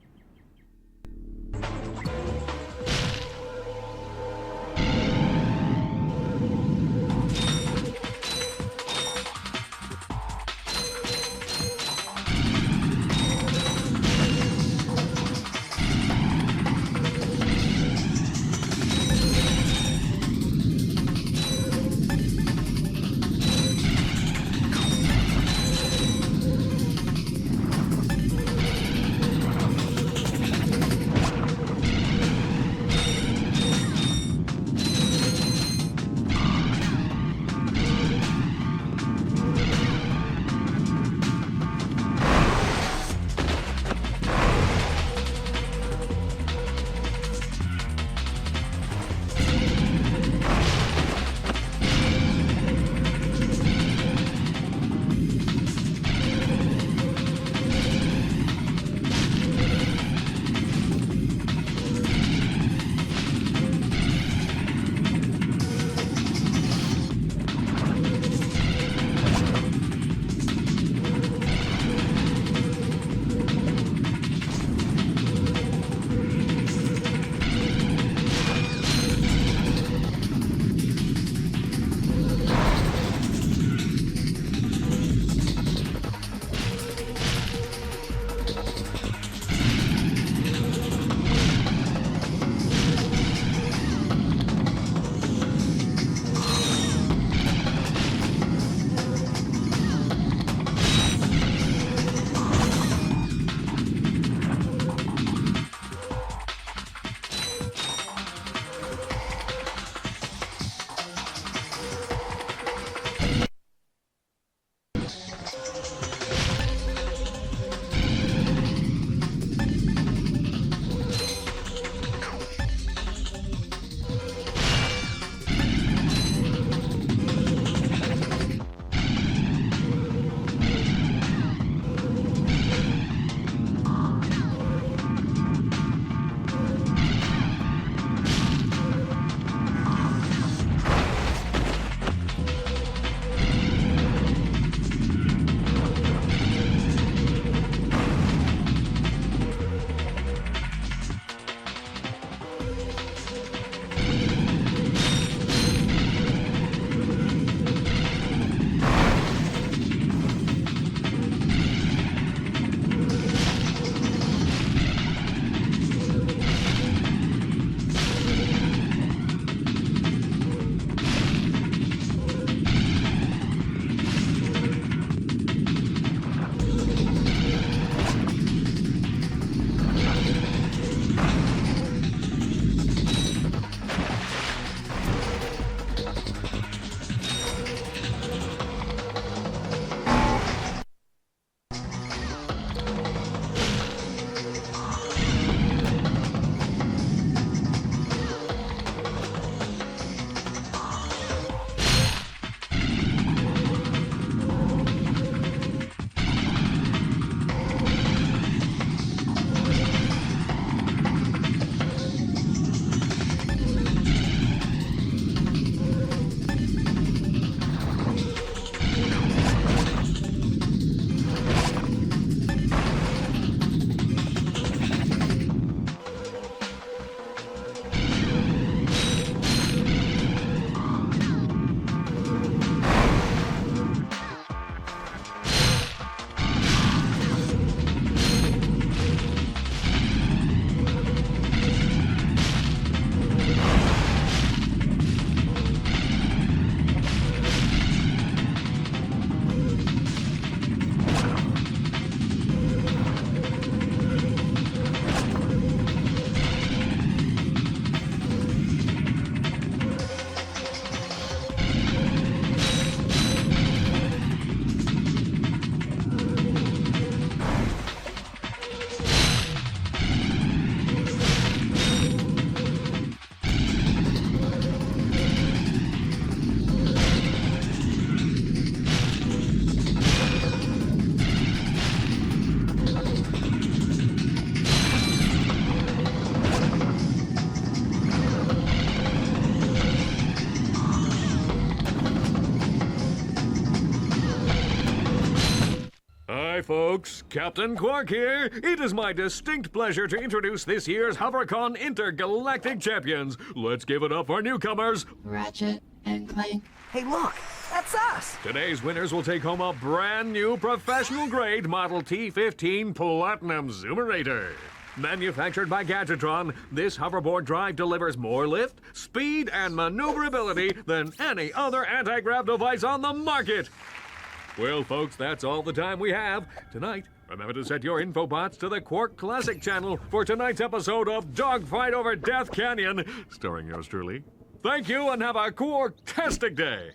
folks, Captain Qwark here. It is my distinct pleasure to introduce this year's HoverCon Intergalactic Champions. Let's give it up for newcomers, Ratchet and Clank. Hey, look, that's us. Today's winners will take home a brand new professional-grade Model T15 Platinum Zoomerator. Manufactured by Gadgetron, this hoverboard drive delivers more lift, speed, and maneuverability than any other anti-grav device on the market. Well, folks, that's all the time we have. Tonight, remember to set your infobots to the Qwark Classic channel for tonight's episode of Dogfight Over Death Canyon, starring yours truly. Thank you, and have a Qwark-tastic day.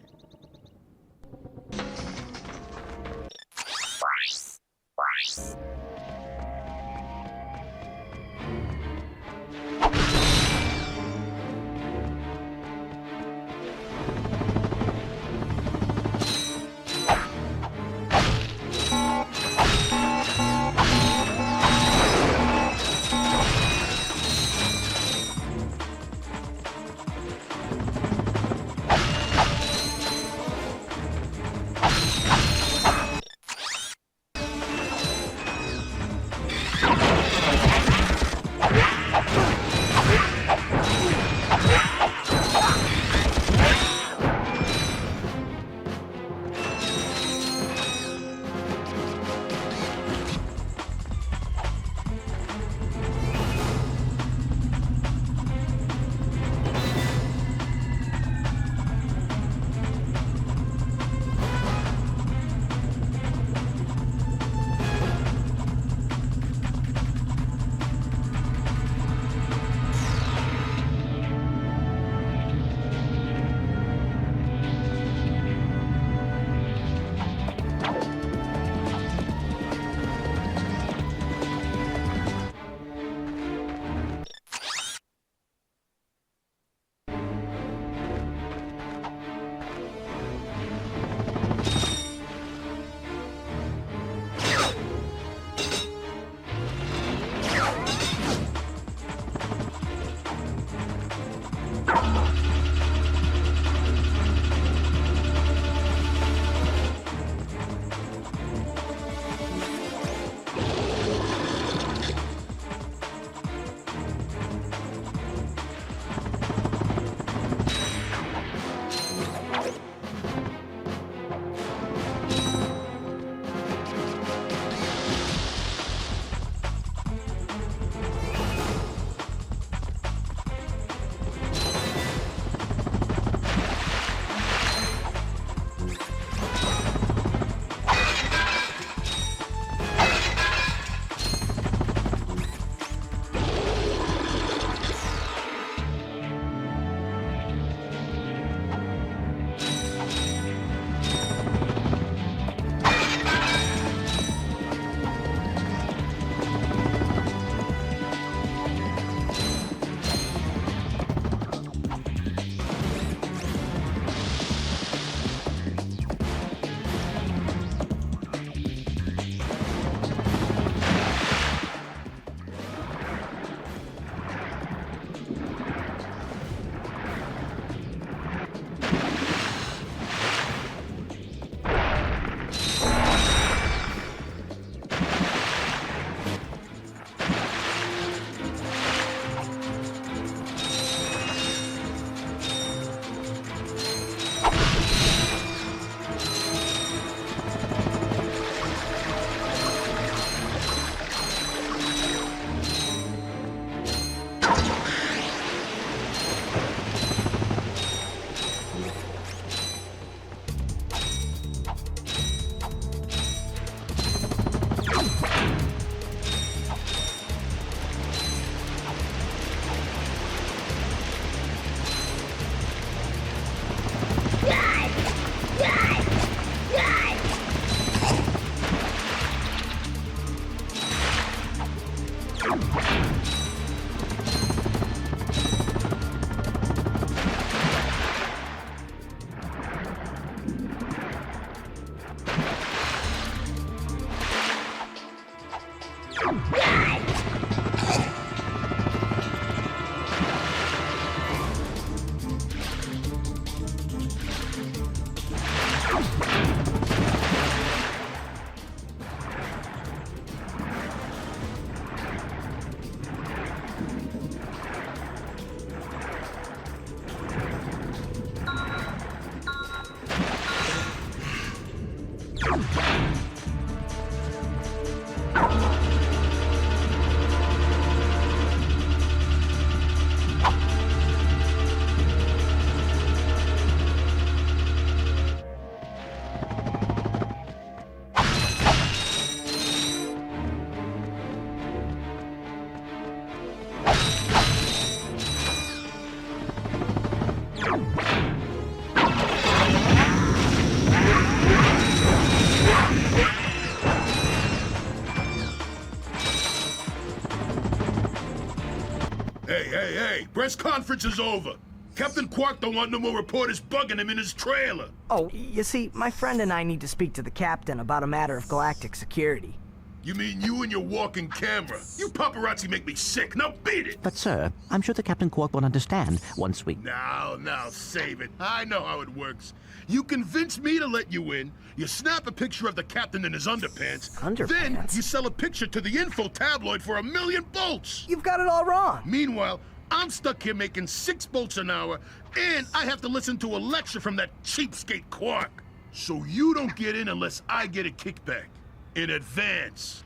Hey, press conference is over. Captain Qwark don't want no more reporters bugging him in his trailer. Oh, you see, my friend and I need to speak to the captain about a matter of galactic security. You mean you and your walking camera? You paparazzi make me sick. Now beat it! But, sir, I'm sure the Captain Qwark will understand once we... Now, save it. I know how it works. You convince me to let you in, you snap a picture of the captain in his underpants, then you sell a picture to the info tabloid for $1 million bolts. You've got it all wrong. Meanwhile, I'm stuck here making 6 bolts an hour, and I have to listen to a lecture from that cheapskate Qwark. So you don't get in unless I get a kickback. In advance.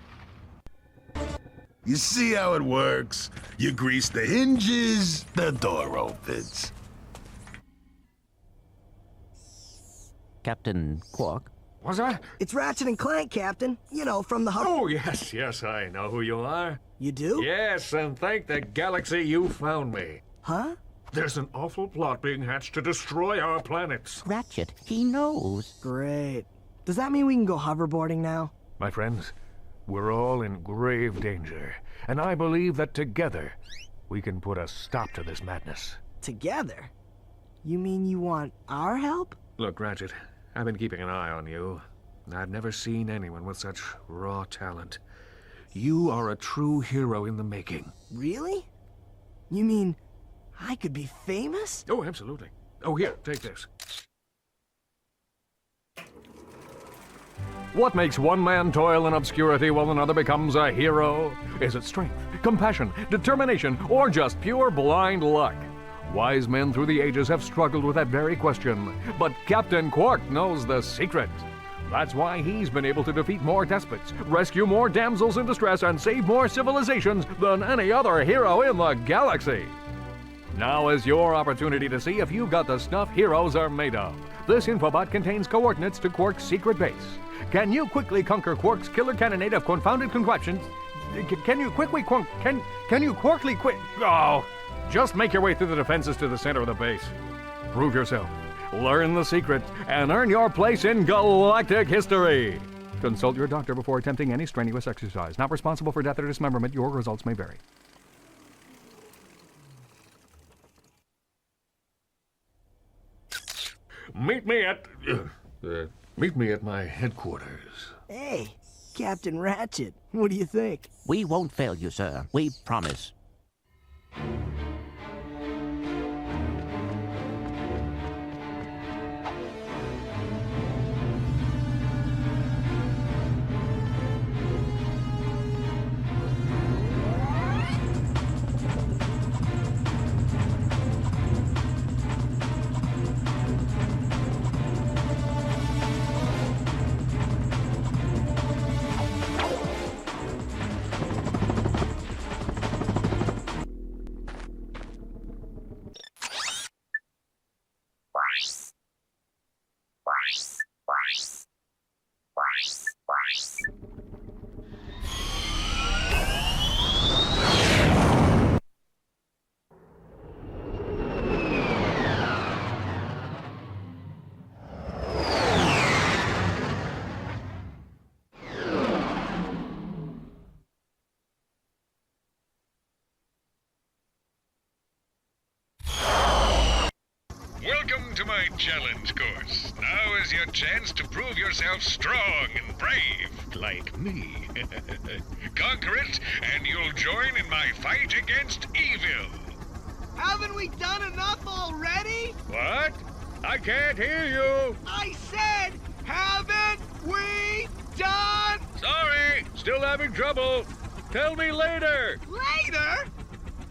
You see how it works? You grease the hinges, the door opens. Captain Qwark? What's that? It's Ratchet and Clank, Captain. You know, from the hub. Oh, yes, I know who you are. You do? Yes, and thank the galaxy you found me. Huh? There's an awful plot being hatched to destroy our planets. Ratchet, he knows. Great. Does that mean we can go hoverboarding now? My friends, we're all in grave danger, and I believe that together we can put a stop to this madness. Together? You mean you want our help? Look, Ratchet, I've been keeping an eye on you. I've never seen anyone with such raw talent. You are a true hero in the making. Really? You mean I could be famous? Oh, absolutely. Oh, here, take this. What makes one man toil in obscurity while another becomes a hero? Is it strength, compassion, determination, or just pure blind luck? Wise men through the ages have struggled with that very question, but Captain Qwark knows the secret. That's why he's been able to defeat more despots, rescue more damsels in distress, and save more civilizations than any other hero in the galaxy. Now is your opportunity to see if you've got the stuff heroes are made of. This infobot contains coordinates to Qwark's secret base. Can you quickly conquer Qwark's killer cannonade of confounded contraptions? Can you quickly quit? Oh, just make your way through the defenses to the center of the base. Prove yourself, learn the secret, and earn your place in galactic history. Consult your doctor before attempting any strenuous exercise. Not responsible for death or dismemberment. Your results may vary. Meet me at my headquarters. Hey, Captain Ratchet, what do you think? We won't fail you, sir. We promise. Welcome to my challenge course. Now is your chance to prove yourself strong and brave, like me. Conquer it, and you'll join in my fight against evil. Haven't we done enough already? What? I can't hear you. I said, haven't we done? Sorry, still having trouble. Tell me later. Later?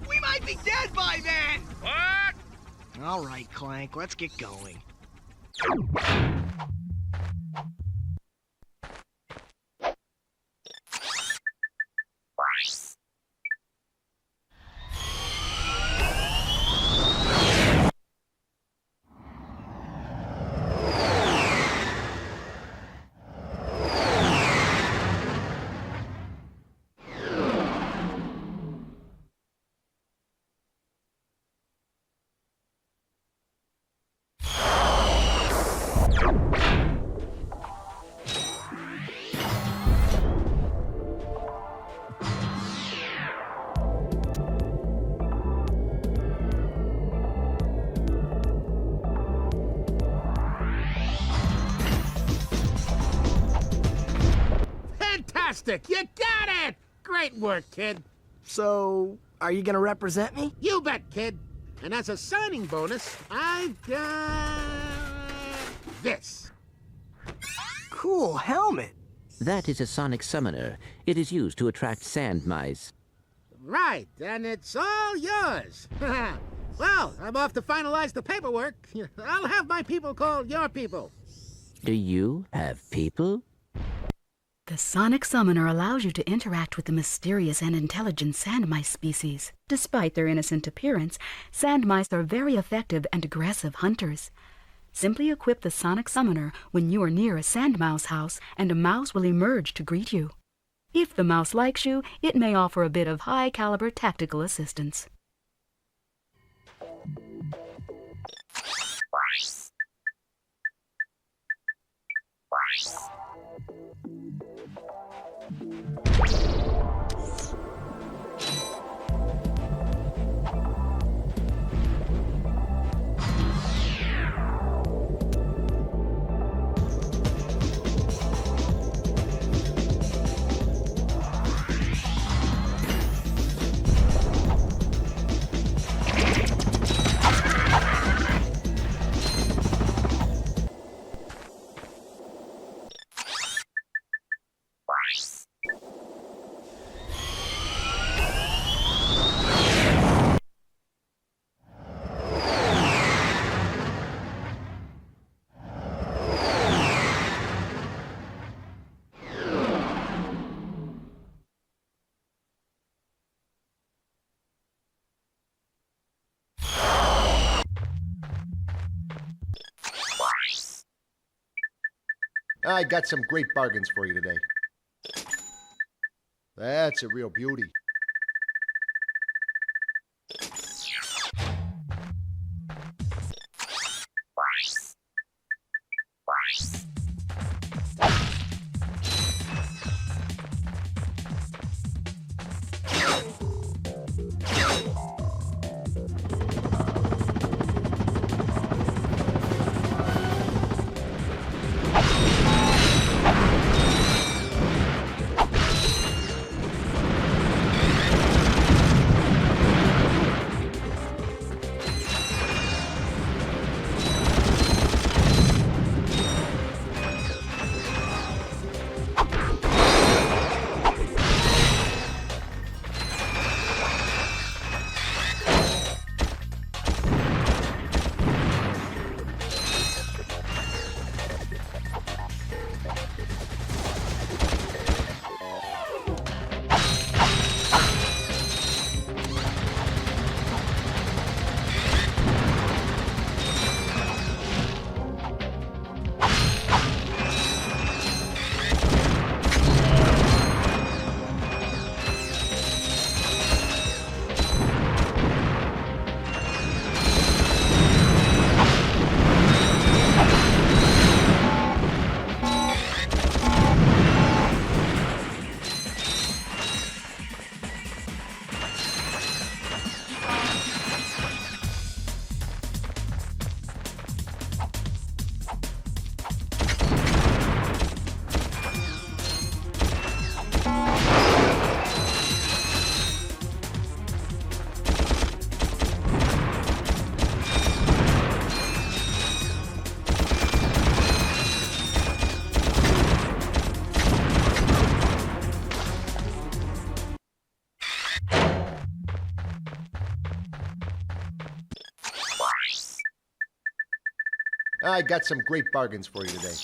We might be dead by then. What? All right, Clank, let's get going. Fantastic! You got it! Great work, kid. So, are you gonna represent me? You bet, kid. And as a signing bonus, I've got this. Cool helmet. That is a sonic summoner. It is used to attract sand mice. Right, and it's all yours. Well, I'm off to finalize the paperwork. I'll have my people call your people. Do you have people? The sonic summoner allows you to interact with the mysterious and intelligent sand mice species. Despite their innocent appearance, sand mice are very effective and aggressive hunters. Simply equip the sonic summoner when you are near a sand mouse house, and a mouse will emerge to greet you. If the mouse likes you, it may offer a bit of high-caliber tactical assistance. I got some great bargains for you today. That's a real beauty. I got some great bargains for you today.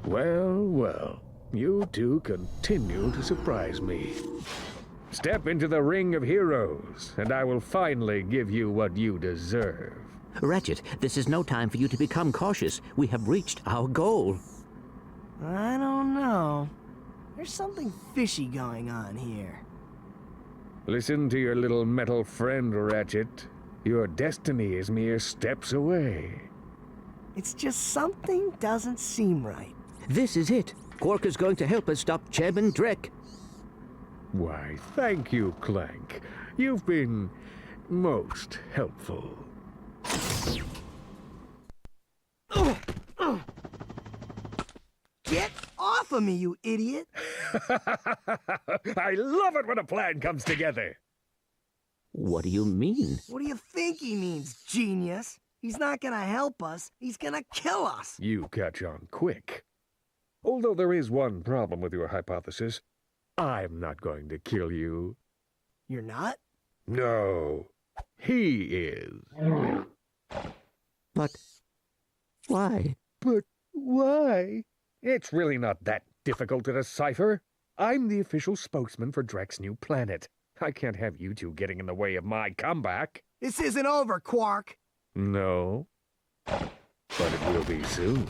Well, well, you two continue to surprise me. Step into the ring of heroes, and I will finally give you what you deserve. Ratchet, this is no time for you to become cautious. We have reached our goal. I don't know. There's something fishy going on here. Listen to your little metal friend, Ratchet. Your destiny is mere steps away. It's just something doesn't seem right. This is it. Qwark is going to help us stop Chairman Drek. Why, thank you, Clank. You've been most helpful. Get off of me, you idiot! I love it when a plan comes together. What do you mean? What do you think he means, genius? He's not gonna help us. He's gonna kill us. You catch on quick. Although there is one problem with your hypothesis. I'm not going to kill you. You're not? No. He is. But why? But why? It's really not that difficult to decipher. I'm the official spokesman for Drek's new planet. I can't have you two getting in the way of my comeback. This isn't over, Qwark. No. But it will be soon.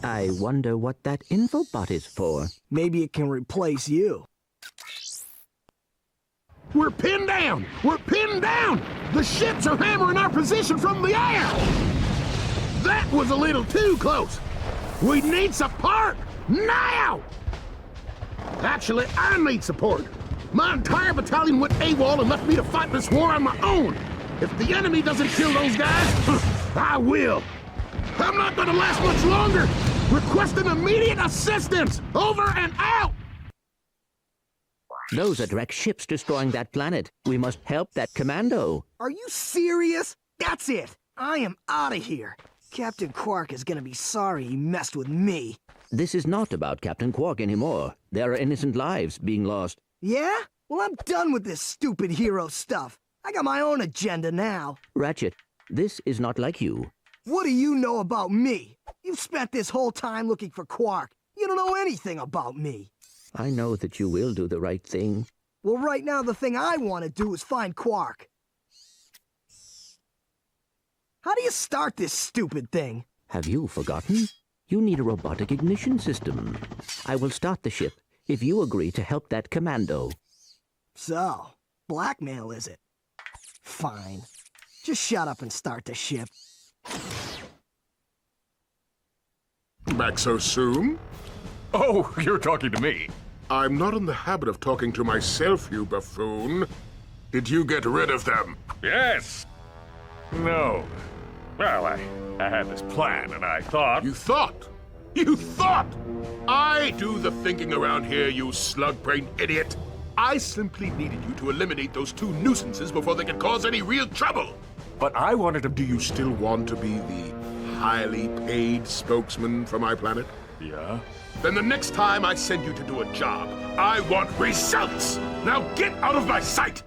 I wonder what that infobot is for. Maybe it can replace you. We're pinned down! We're pinned down! The ships are hammering our position from the air! That was a little too close! We need support! Now! Actually, I need support. My entire battalion went AWOL and left me to fight this war on my own. If the enemy doesn't kill those guys, I will. I'm not gonna last much longer. Requesting immediate assistance. Over and out. Those are direct ships destroying that planet. We must help that commando. Are you serious? That's it. I am out of here. Captain Qwark is gonna be sorry he messed with me. This is not about Captain Qwark anymore. There are innocent lives being lost. Yeah? Well, I'm done with this stupid hero stuff. I got my own agenda now. Ratchet, this is not like you. What do you know about me? You've spent this whole time looking for Qwark. You don't know anything about me. I know that you will do the right thing. Well, right now the thing I want to do is find Qwark. How do you start this stupid thing? Have you forgotten? You need a robotic ignition system. I will start the ship if you agree to help that commando. So, blackmail is it? Fine. Just shut up and start the ship. Back so soon? Oh, you're talking to me. I'm not in the habit of talking to myself, you buffoon. Did you get rid of them? Yes. No. Well, I had this plan, and I thought... You thought? You thought? I do the thinking around here, you slug-brained idiot. I simply needed you to eliminate those two nuisances before they could cause any real trouble. But I wanted to... Do you still want to be the highly paid spokesman for my planet? Yeah? Then the next time I send you to do a job, I want results! Now get out of my sight!